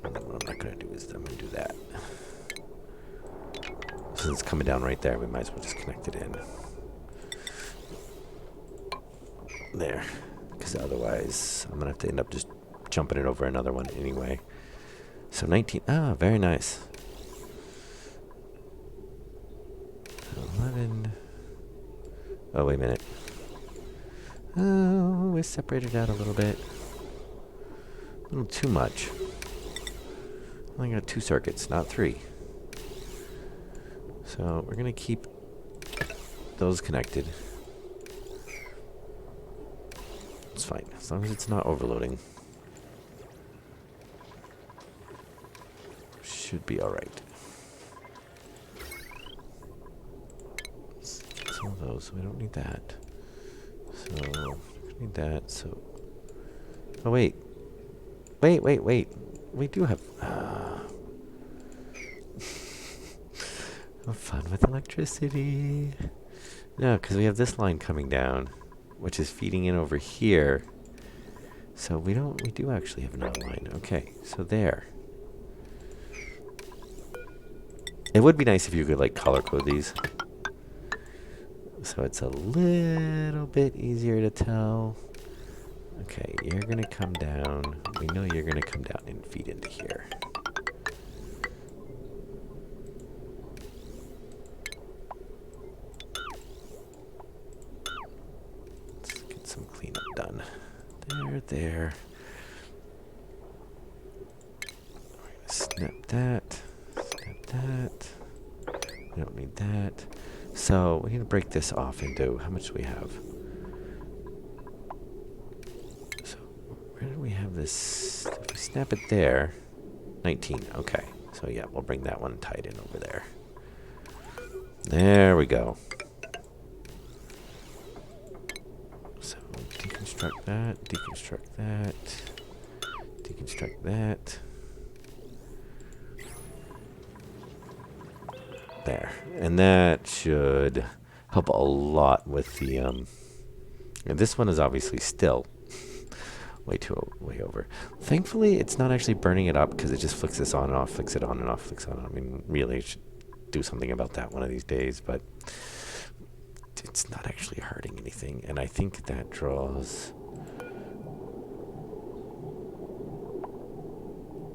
And then what I'm not going to do is I'm going to do that. Since it's coming down right there, we might as well just connect it in. There. Because otherwise, I'm going to have to end up just jumping it over another one anyway. So 19. Ah, very nice. 11. Oh, wait a minute. Oh, we separated out a little bit. A little too much. I only got 2 circuits, not 3. So we're going to keep those connected. It's fine, as long as it's not overloading. Should be alright. Some of those, so we don't need that. So, we need that, so... Oh, wait. Wait. We do have... Have fun with electricity. No, because we have this line coming down, which is feeding in over here. So we do actually have another line. Okay, so there. It would be nice if you could like color code these. So it's a little bit easier to tell. Okay, you're going to come down. We know you're going to come down and feed into here. Let's get some cleanup done. There. Snap that. Snap that. We don't need that. So we need to break this off into, how much do we have? So where do we have this? If we snap it there, 19. Okay. So yeah, we'll bring that one tied in over there. There we go. So deconstruct that, deconstruct that, deconstruct that. There. And that should help a lot with the, and this one is obviously still way over. Thankfully, it's not actually burning it up because it just flicks this on and off, flicks it on and off, flicks it on. I mean, really, I should do something about that one of these days, but it's not actually hurting anything. And I think that draws...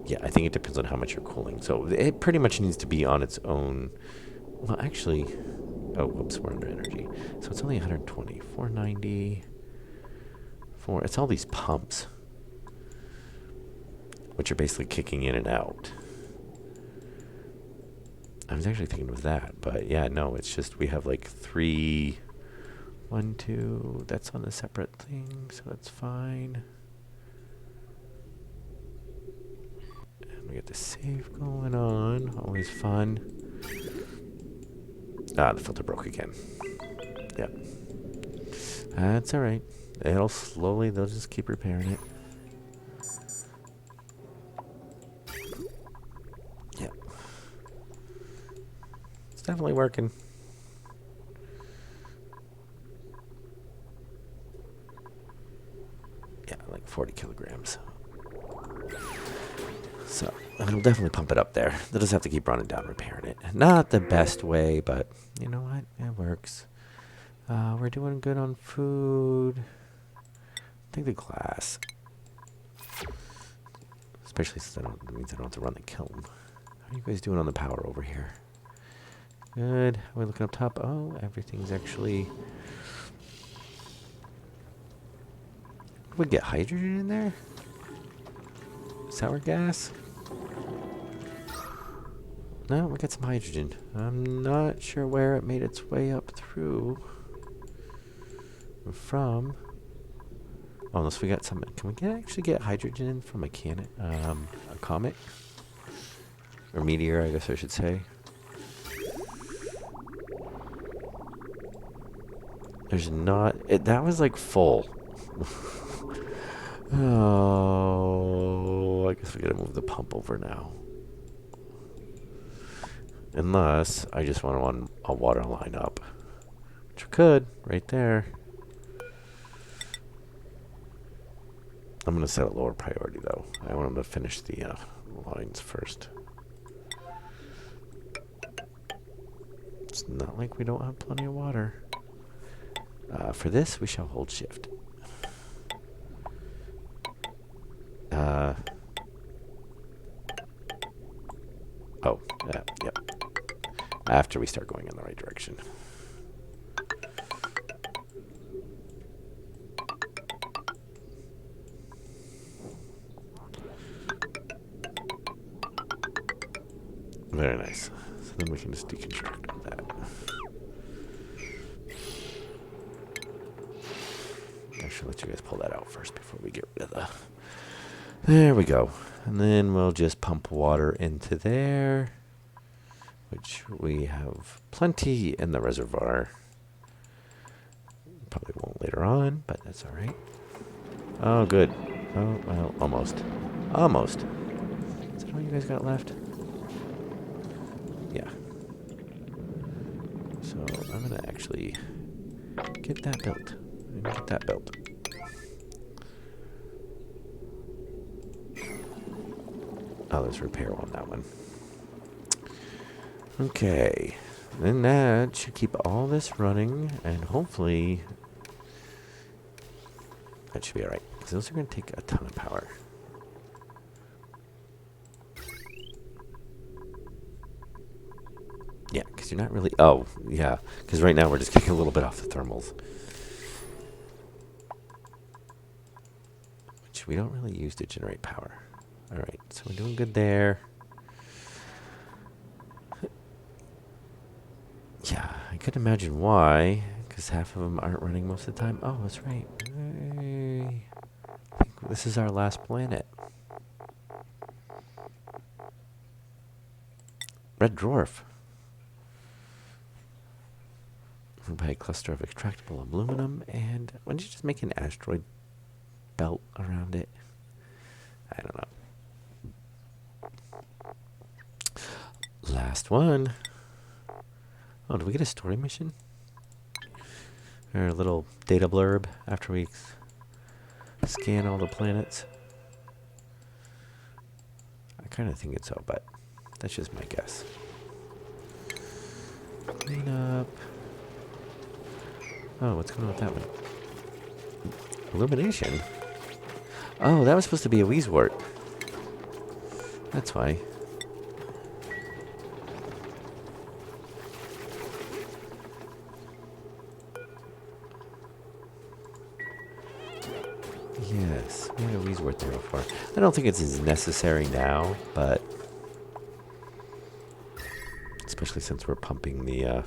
Yeah, I think it depends on how much you're cooling. So it pretty much needs to be on its own. Well, actually, oh, whoops, we're under energy. So it's only 120, 490, 4. It's all these pumps, which are basically kicking in and out. I was actually thinking of that, but yeah, no, it's just we have like 3, 1, 2. That's on a separate thing, so that's fine. We got the save going on. Always fun. Ah, the filter broke again. Yep. That's alright. They'll just keep repairing it. Yep. It's definitely working. Yeah, like 40 kilograms. So, it'll definitely pump it up there. They'll just have to keep running down, repairing it. Not the best way, but you know what? It works. We're doing good on food. I think the glass. Especially since it means I don't have to run the kiln. How are you guys doing on the power over here? Good. Are we looking up top? Oh, everything's actually... We get hydrogen in there? Sour gas? No, we got some hydrogen. I'm not sure where it made its way up through. From. Oh, unless we got some. Can we actually get hydrogen in from a comet? Or meteor, I guess I should say. There's not... that was like full. Oh, I guess we gotta move the pump over now. Unless I just want to run a water line up. Which I could, right there. I'm going to set a lower priority, though. I want them to finish the lines first. It's not like we don't have plenty of water. For this, we shall hold shift. Oh, yeah, yep. After we start going in the right direction. Very nice. So then we can just deconstruct that. I should let you guys pull that out first before we get rid of the... There we go. And then we'll just pump water into there, which we have plenty in the reservoir. Probably won't later on, but that's all right. Oh, good. Oh, well, almost. Almost. Is that all you guys got left? Yeah. So I'm going to actually get that built. Get that built. Oh, there's repair on that one. Okay. Then that should keep all this running, and hopefully that should be alright. Because those are going to take a ton of power. Yeah, because you're not really... Oh, yeah. Because right now we're just getting a little bit off the thermals. Which we don't really use to generate power. Alright, so we're doing good there. Yeah, I could imagine why. Because half of them aren't running most of the time. Oh, that's right. I think this is our last planet. Red dwarf. By a cluster of extractable aluminum, and why don't you just make an asteroid belt around it? I don't know. Last one. Oh, did we get a story mission? Or a little data blurb after we scan all the planets? I kind of think it's so, but that's just my guess. Clean up. Oh, what's going on with that one? Illumination? Oh, that was supposed to be a Weezwort. That's why. Yes, we had a Weezwort there before. I don't think it's as necessary now, but... especially since we're pumping the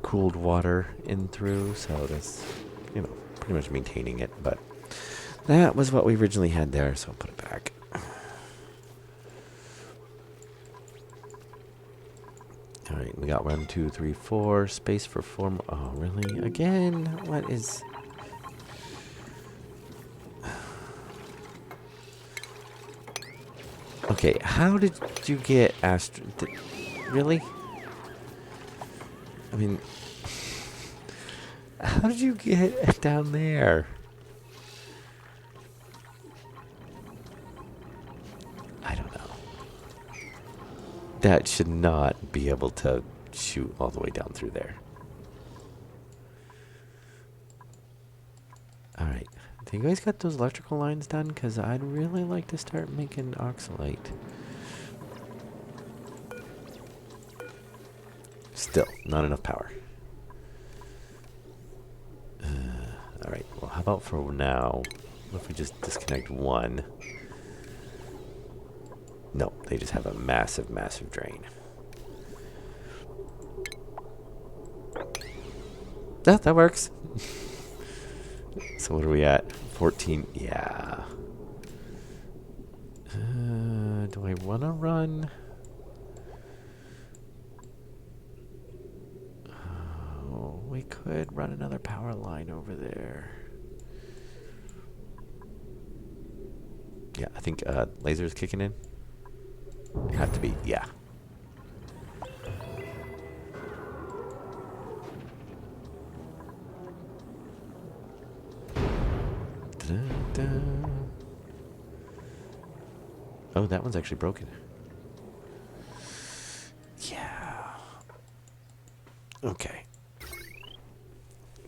cooled water in through, so that's, you know, pretty much maintaining it, but that was what we originally had there, so I'll put it back. Alright, we got 1, 2, 3, 4, space for 4 more. Oh, really? Again? What is... Okay, how did you get really? I mean, how did you get down there? I don't know. That should not be able to shoot all the way down through there. Alright. Do you guys got those electrical lines done? Because I'd really like to start making oxalate. Still, not enough power. Alright, well, how about for now, what if we just disconnect one? No, they just have a massive, massive drain. That works. So what are we at? 14? Yeah. Do I want to run? we could run another power line over there. Yeah, I think laser's kicking in. It had to be, yeah. Da-da-da. Oh, that one's actually broken. Yeah. Okay.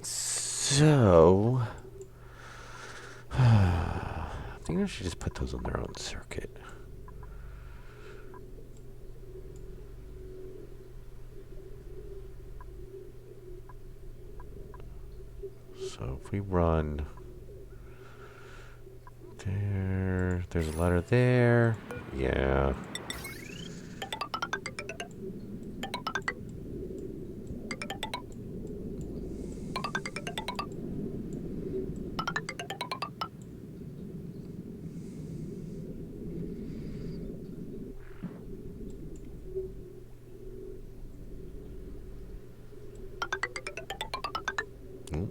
So, I think I should just put those on their own circuit. So if we run there, there's a ladder there. Yeah. Mm.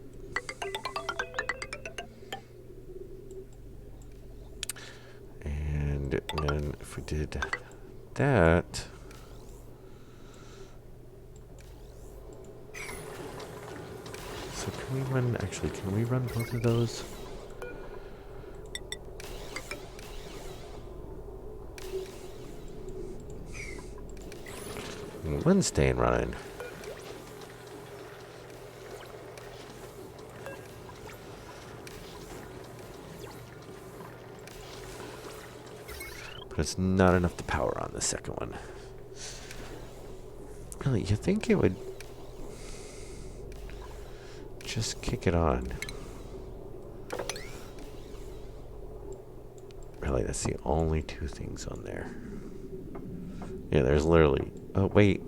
And then if we did that, so can we run, actually, can we run both of those? One's staying running. But it's not enough to power on the second one. Really, you think it would just kick it on? Really, that's the only two things on there. Yeah, there's literally... Oh, wait.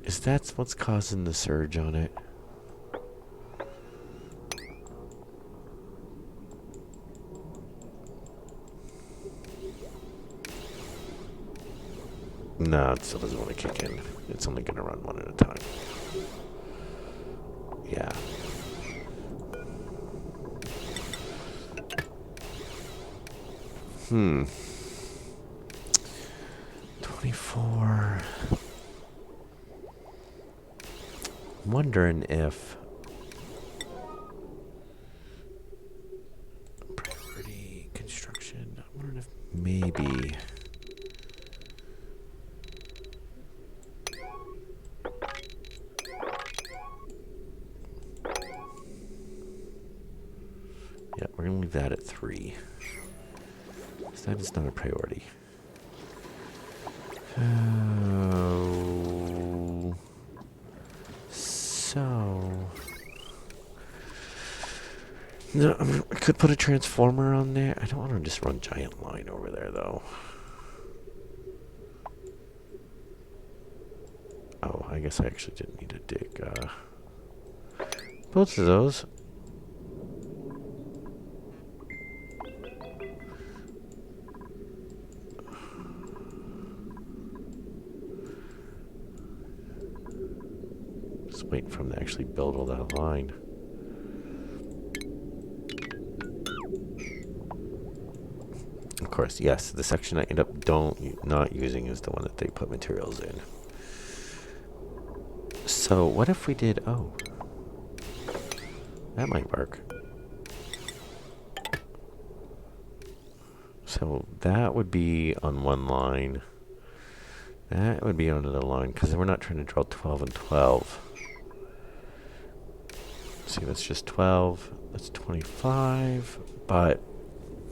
Is that what's causing the surge on it? No, it still doesn't want to kick in. It's only going to run one at a time. Yeah. Hmm. 24. I'm wondering if priority construction. I'm wondering if maybe. Yeah, we're gonna leave that at 3. So that is not a priority. Oh. So. No, I could put a transformer on there. I don't want to just run giant line over there, though. Oh, I guess I actually didn't need to dig both of those. Just waiting for them to actually build all that line. Of course, yes, the section I end up not using is the one that they put materials in. So what if we did, oh, that might work. So that would be on one line. That would be on another line, because we're not trying to draw 12 and 12. See, that's just 12. That's 25, but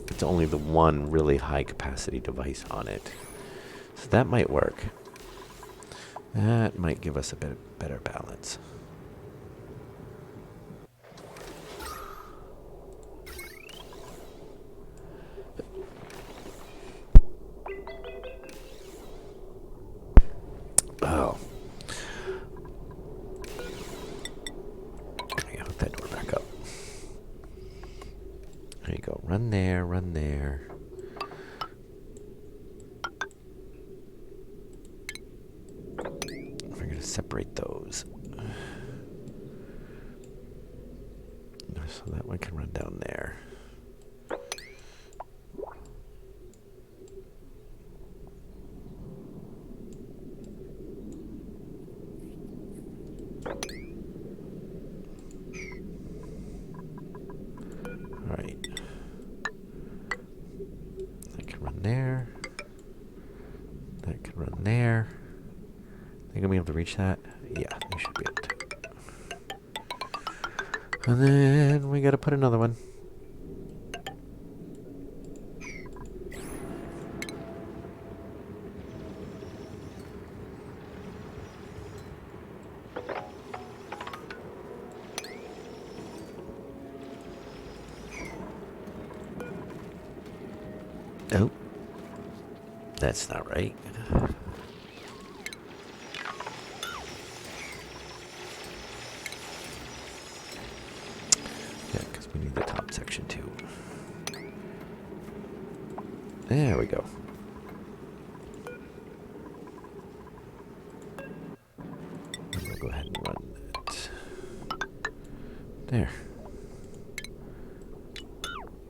it's only the one really high capacity device on it. So that might work. That might give us a bit better balance. Oh. Yeah, hook that door back up. There you go. Run there, run there. separate those. So that one can run down there. Alright. That can run there. That can run there. Think I'll be able to reach that? Yeah, they should be able to. And then we gotta put another one. Oh. That's not right. Yeah, because we need the top section too. There we go. And we'll go ahead and run that. There.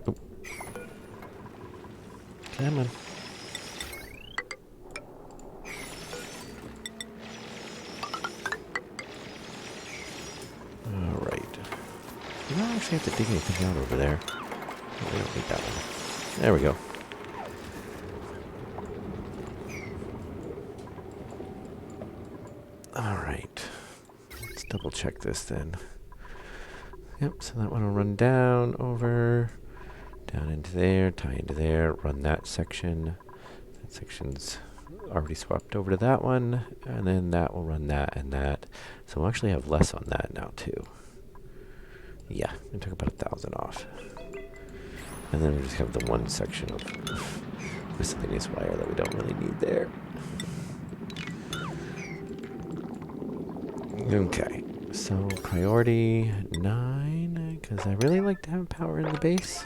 Oh. Come on. Alright. We don't actually have to dig anything out over there. Oh, we don't need that one. There we go. Alright. Let's double check this then. Yep, so that one will run down, over, down into there, tie into there, run that section. That section's already swapped over to that one, and then that will run that and that. So we'll actually have less on that now too. Yeah, we took about 1,000 off. And then we just have the one section of miscellaneous wire that we don't really need there. Okay, so priority 9, because I really like to have power in the base.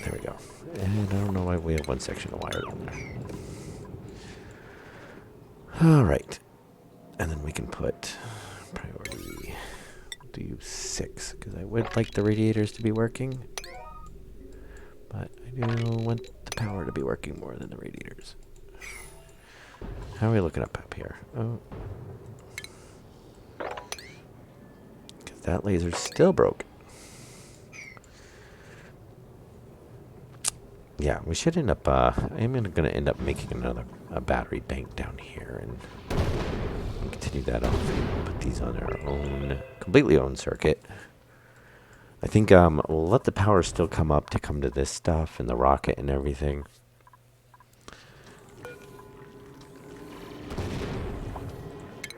There we go. And I don't know why we have one section of wire down there. Alright. And then we can put priority, do 6, because I would like the radiators to be working. But I do want the power to be working more than the radiators. How are we looking up here? Oh. Because that laser's still broke. Yeah, we should end up, I'm going to end up making a battery bank down here and continue that off. Put these on our own, completely own circuit. I think we'll let the power still come up to come to this stuff and the rocket and everything.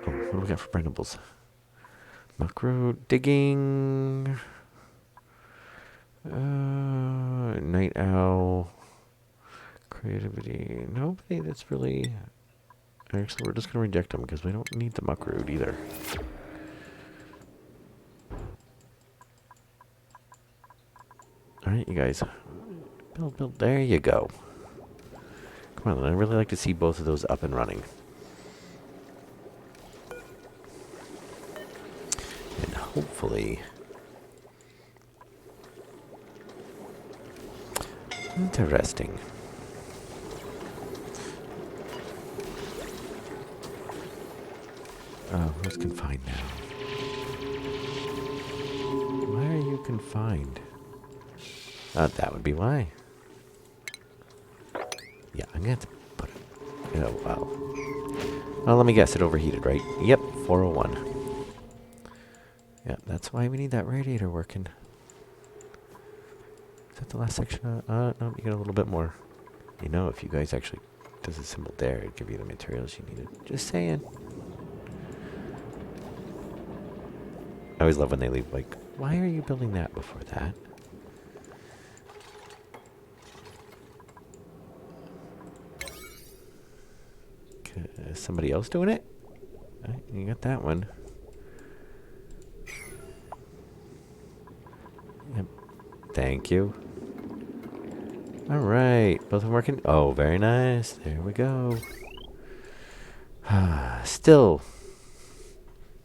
Oh, what do we got for printables? Macro digging. Night owl. Creativity. Nobody that's really... Actually, we're just going to reject them because we don't need the muck root either. Alright, you guys. Build. There you go. Come on, I'd really like to see both of those up and running. And hopefully... Interesting. Oh, who's confined now? Why are you confined? That would be why. Yeah, I'm gonna have to put it. Oh, wow. Well, let me guess, it overheated, right? Yep, 401. Yeah, that's why we need that radiator working. Is that the last section? No, you get a little bit more. You know, if you guys actually does a symbol there, it'd give you the materials you needed. Just saying. I always love when they leave, like, why are you building that before that? Is somebody else doing it? You got that one. Yep. Thank you. All right, both of them working. Oh, very nice. There we go. Still,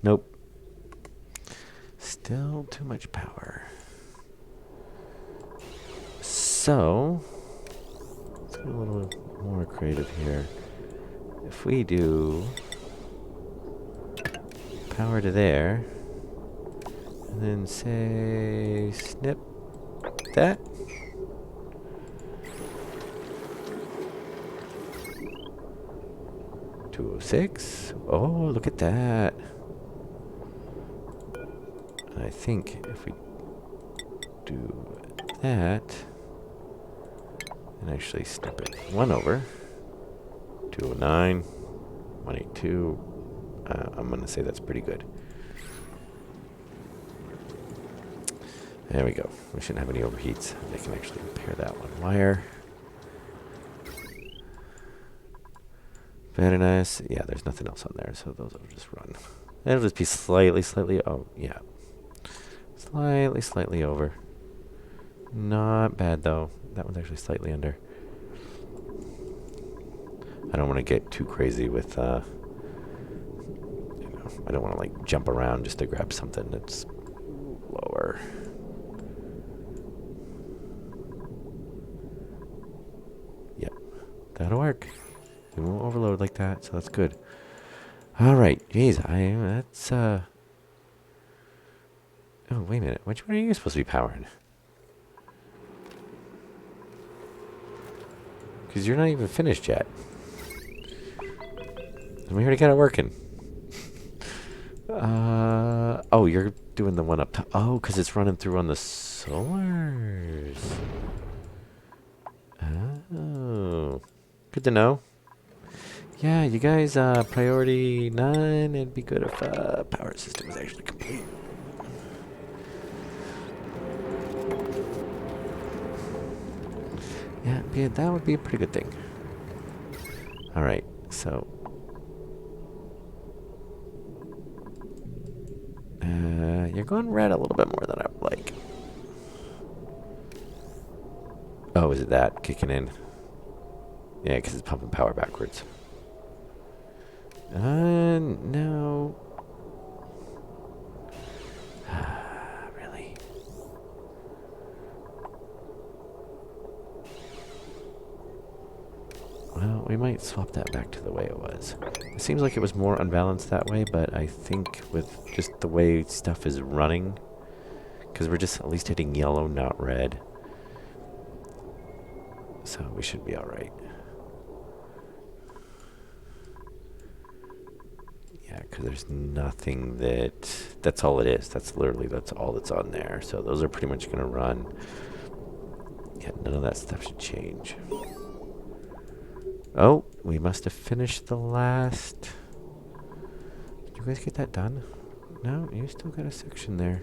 nope. Still too much power. So, let's get a little more creative here. If we do power to there, and then say snip that. 206. Oh, look at that. I think if we do that, and actually snip it 1 over, 209, 182, I'm going to say that's pretty good. There we go. We shouldn't have any overheats. They can actually repair that one wire. Very nice. Yeah, there's nothing else on there, so those will just run. It'll just be slightly, oh, yeah. Slightly over. Not bad, though. That one's actually slightly under. I don't want to get too crazy with, I don't want to, like, jump around just to grab something that's lower. Yep, that'll work. It won't overload like that, so that's good. All right, geez, that's, oh, wait a minute. Which one are you supposed to be powering? Because you're not even finished yet. And we already got it working. Oh, you're doing the one up top. Oh, because it's running through on the solars. Oh, good to know. Yeah, you guys, priority 9. It'd be good if power system was actually complete. Yeah, that would be a pretty good thing. All right, so you're going red a little bit more than I would like. Oh, is it that kicking in? Yeah, because it's pumping power backwards. No. Really? Well, we might swap that back to the way it was. It seems like it was more unbalanced that way, but I think with just the way stuff is running, because we're just at least hitting yellow, not red. So we should be alright. Yeah, because there's nothing that's all it is. That's all that's on there. So those are pretty much going to run. Yeah, none of that stuff should change. Oh, we must have finished the last. Did you guys get that done? No, you still got a section there.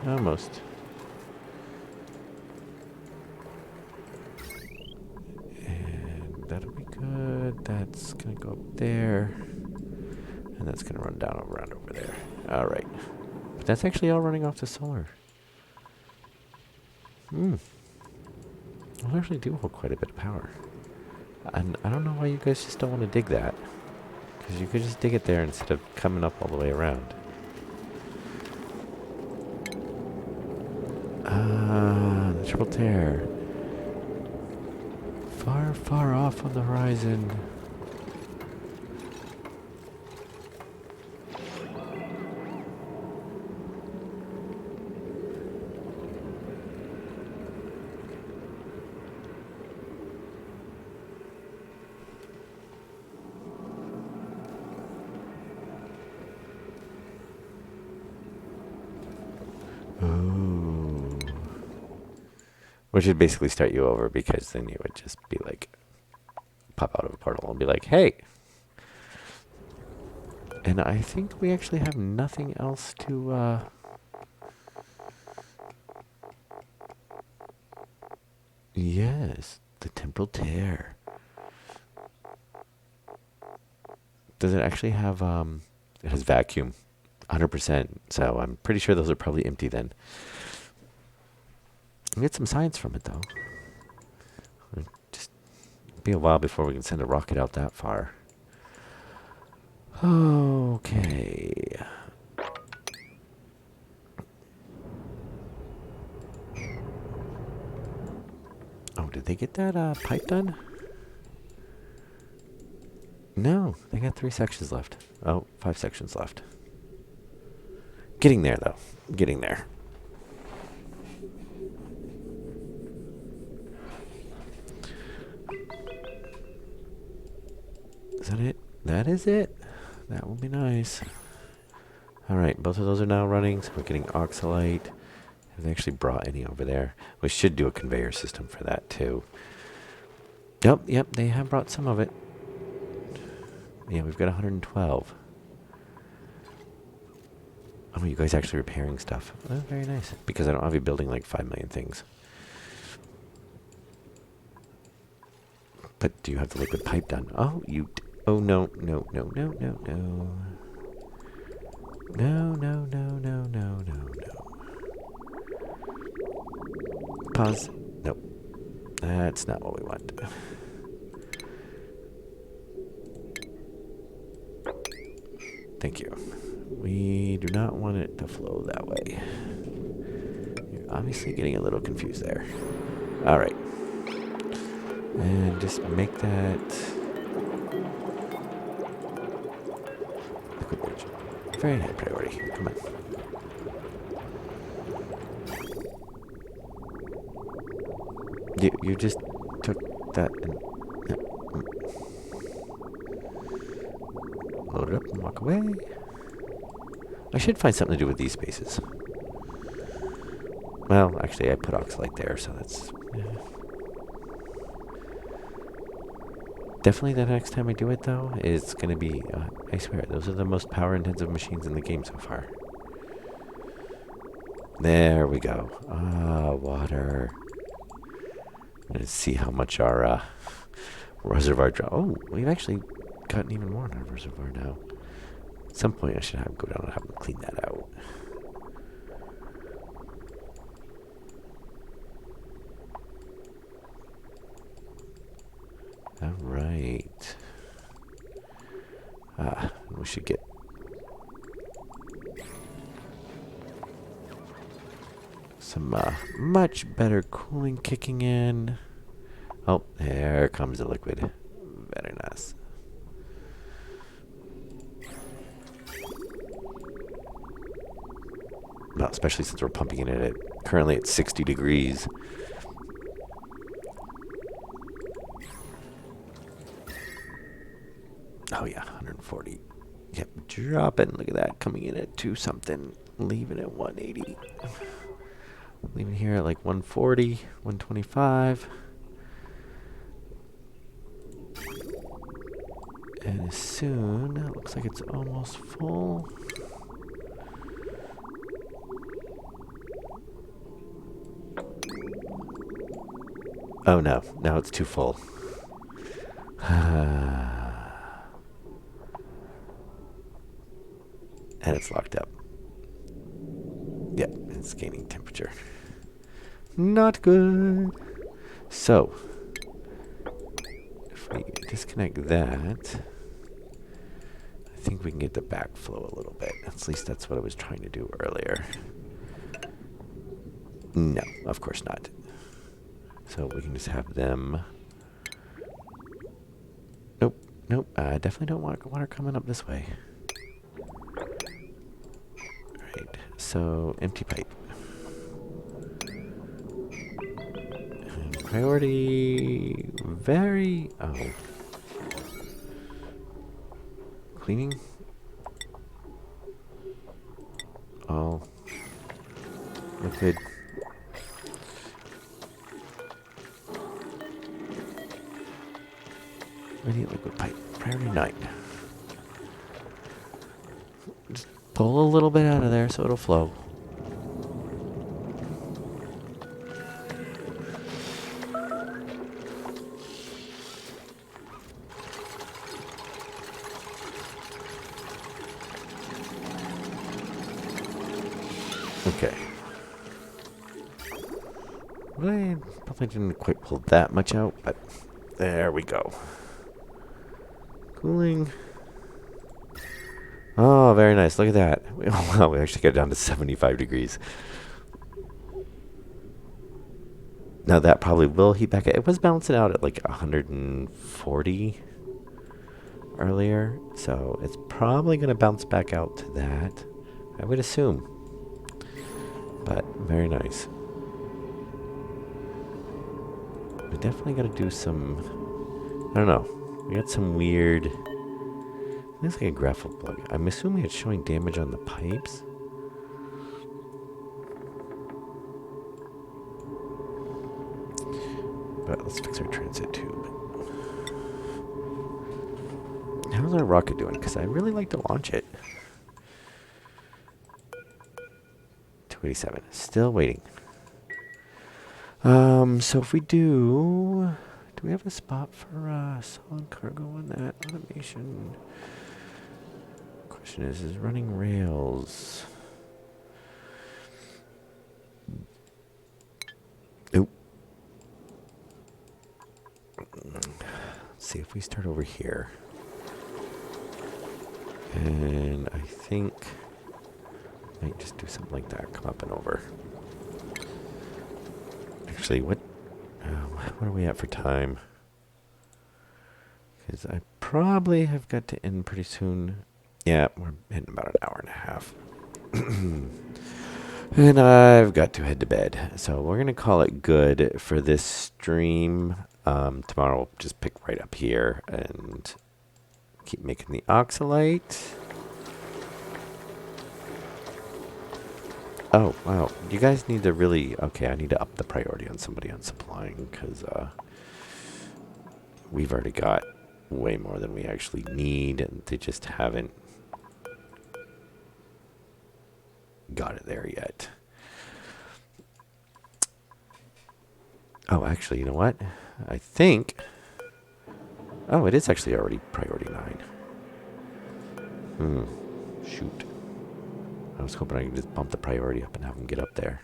Almost. And that'll be good. That's going to go up there. And that's going to run down around over there. All right. But that's actually all running off the solar. Well, actually do hold quite a bit of power. And I don't know why you guys just don't want to dig that. Because you could just dig it there instead of coming up all the way around. The triple tear. Far off on the horizon. Ooh. Which would basically start you over, because then you would just be like, pop out of a portal and be like, hey. And I think we actually have nothing else to, yes, the temporal tear. Does it actually have, it has vacuum. 100%. So I'm pretty sure those are probably empty then. We get some science from it though. Just be a while before we can send a rocket out that far. Okay. Oh, did they get that pipe done? No, they got 3 sections left. Oh, 5 sections left. Getting there, though. Getting there. Is that it? That is it. That will be nice. Alright, both of those are now running, so we're getting oxalite. Have they actually brought any over there? We should do a conveyor system for that, too. Yep, they have brought some of it. Yeah, we've got 112. Oh, you guys actually repairing stuff. Oh, very nice. Because I don't have you building like 5 million things. But do you have the liquid pipe done? Oh, you... Oh, no. No. Pause. Nope. That's not what we want. Thank you. We do not want it to flow that way. You're obviously getting a little confused there. Alright. And just make that... liquid bridge. Very high priority. Come on. You just took that and... Yep. Load it up and walk away. I should find something to do with these spaces. Well, actually, I put oxalite there, so that's... Yeah. Definitely the next time I do it, though, it's going to be... I swear, those are the most power-intensive machines in the game so far. There we go. Water. Let's see how much our reservoir... Oh, we've actually gotten even more in our reservoir now. At some point, I should go down and have them clean that out. All right. We should get... some much better cooling kicking in. Oh, there comes the liquid. Very nice. Well, especially since we're pumping it in at currently at 60 degrees. Oh yeah, 140. Yep, dropping. Look at that, coming in at 2 something, leaving at 180. Leaving here at like 140, 125. And soon, it looks like it's almost full. Oh no, now it's too full. And it's locked up. Yep, it's gaining temperature. Not good. So, if we disconnect that, I think we can get the backflow a little bit. At least that's what I was trying to do earlier. No, of course not. So we can just have them... Nope, I definitely don't want water coming up this way. Right, so empty pipe. And priority... very... Oh. Cleaning? Oh. Liquid. Immediate liquid pipe. Priority 9. Just pull a little bit out of there so it'll flow. I probably didn't quite pull that much out, but there we go. Cooling. Oh, very nice. Look at that. Wow, we actually got down to 75 degrees. Now that probably will heat back. It was balancing out at like 140 earlier, so it's probably going to bounce back out to that, I would assume. But very nice. We definitely got to do some, I don't know. We got some weird, looks like a graphical plug. I'm assuming it's showing damage on the pipes. But let's fix our transit tube. How's our rocket doing? Because I really like to launch it. 287. Still waiting. So if we do we have a spot for solid cargo on that automation? Question is running rails. Oop. Let's see if we start over here. And I think I might just do something like that. Come up and over. Actually, what are we at for time? Because I probably have got to end pretty soon. Yeah, we're in about an hour and a half. And I've got to head to bed. So we're going to call it good for this stream. Tomorrow we'll just pick right up here and keep making the oxalate. Oh, wow. You guys need to really... Okay, I need to up the priority on somebody on supplying, because we've already got way more than we actually need, and they just haven't got it there yet. Oh, actually, you know what? I think... Oh, it is actually already priority 9. Shoot. I was hoping I could just bump the priority up and have them get up there.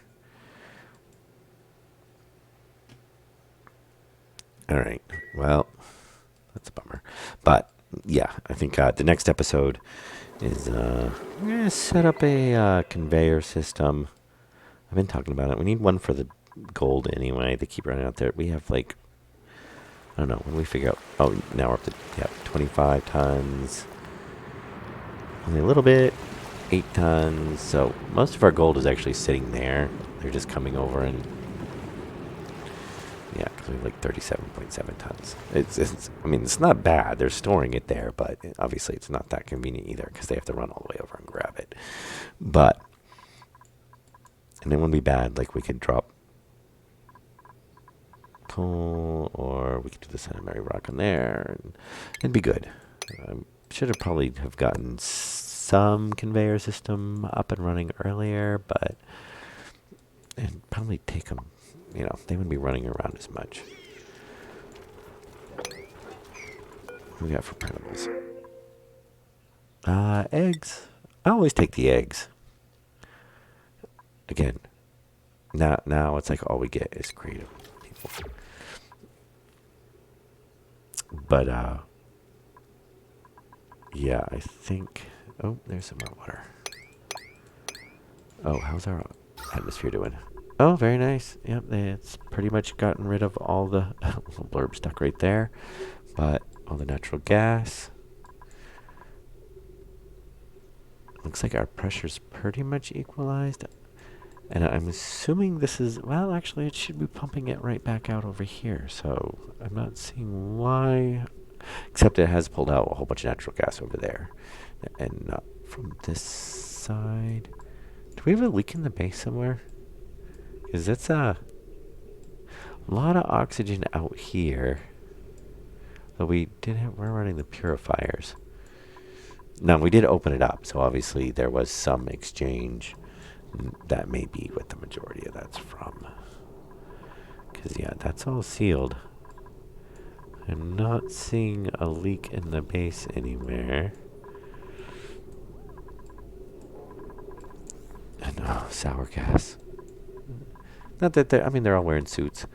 All right. Well, that's a bummer. But, yeah, I think the next episode is we're going to set up a conveyor system. I've been talking about it. We need one for the gold anyway. They keep running out there. We have, like, I don't know, when we figure out... Oh, now we're up to 25 tons. Only a little bit. 8 tons. So most of our gold is actually sitting there. They're just coming over and... Yeah, because we have like 37.7 tons. I mean, it's not bad. They're storing it there, but obviously it's not that convenient either because they have to run all the way over and grab it. But... And it wouldn't be bad. Like, we could drop coal, or we could do the Santa Mary rock on there, and it'd be good. Should have probably have gotten some conveyor system up and running earlier, but it'd probably take them, you know, they wouldn't be running around as much. What do we got for printables? Eggs. I always take the eggs. Again, now it's like all we get is creative people. But, yeah, I think... Oh, there's some more water. Oh, how's our atmosphere doing? Oh, very nice. Yep, it's pretty much gotten rid of all the little blurb stuck right there. But all the natural gas. Looks like our pressure's pretty much equalized. And I'm assuming this is... Well, actually, it should be pumping it right back out over here. So I'm not seeing why... Except it has pulled out a whole bunch of natural gas over there. And not from this side. Do we have a leak in the base somewhere? Because that's a lot of oxygen out here. Though we're running the purifiers. Now, we did open it up, so obviously there was some exchange. That may be what the majority of that's from. Because, yeah, that's all sealed. I'm not seeing a leak in the base anywhere. And, oh, sour gas. Not that they're all wearing suits.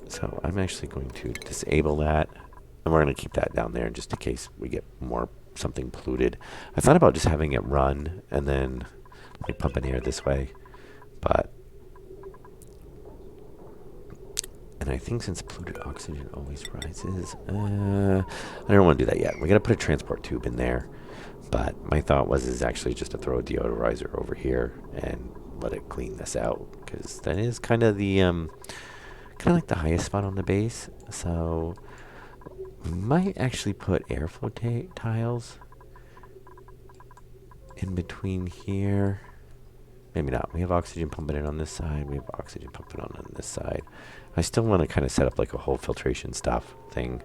So I'm actually going to disable that. And we're going to keep that down there just in case we get something polluted. I thought about just having it run and then like pumping air this way. But, and I think since polluted oxygen always rises, I don't want to do that yet. We're going to put a transport tube in there. But my thought is actually just to throw a deodorizer over here and let it clean this out. Because that is kind of like the highest spot on the base. So we might actually put airflow tiles in between here. Maybe not. We have oxygen pumping in on this side. We have oxygen pumping on this side. I still want to kind of set up like a whole filtration stuff thing.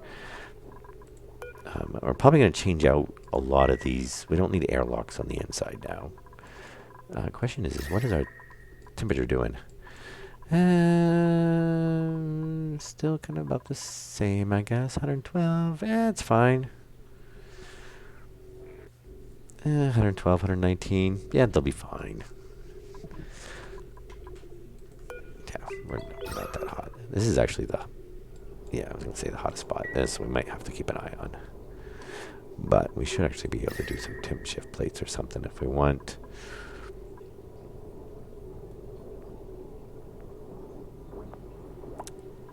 We're probably going to change out a lot of these. We don't need airlocks on the inside now. Question is what is our temperature doing? Still kind of about the same, I guess. 112. It's fine. 112, 119. Yeah, they'll be fine. Yeah, we're not that hot. This is actually I was going to say the hottest spot. This we might have to keep an eye on. But we should actually be able to do some temp shift plates or something if we want.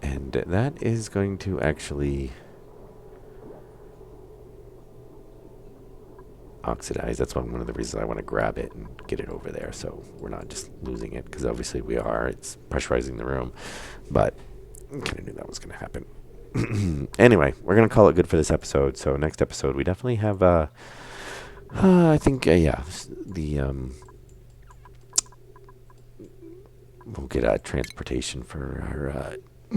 And that is going to actually oxidize. That's one of the reasons I want to grab it and get it over there so we're not just losing it, because obviously we are. It's pressurizing the room. But I kind of knew that was going to happen. Anyway, we're going to call it good for this episode. So next episode, we definitely have, I think, we'll get transportation for our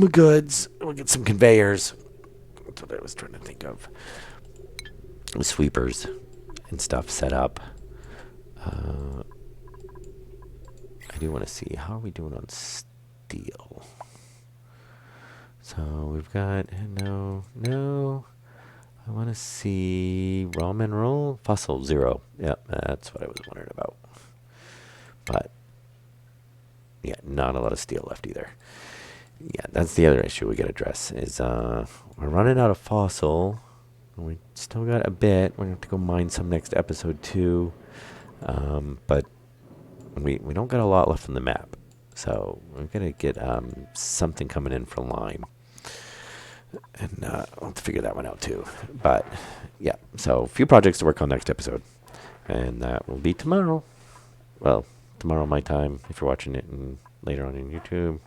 goods. We'll get some conveyors. That's what I was trying to think of. Sweepers and stuff set up. I do want to see, how are we doing on steel? So we've got, no. I want to see raw mineral, fossil, 0. Yep, that's what I was wondering about. But, yeah, not a lot of steel left either. Yeah, that's the other issue we got to address is we're running out of fossil. We still got a bit. We're going to have to go mine some next episode too. But we don't got a lot left on the map. So we're going to get something coming in for lime. And I'll have to figure that one out too. But yeah, so a few projects to work on next episode. And that will be tomorrow. Well, tomorrow my time, if you're watching it, and later on in YouTube,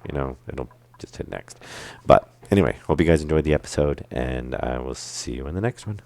it'll just hit next. But anyway, hope you guys enjoyed the episode, and I will see you in the next one.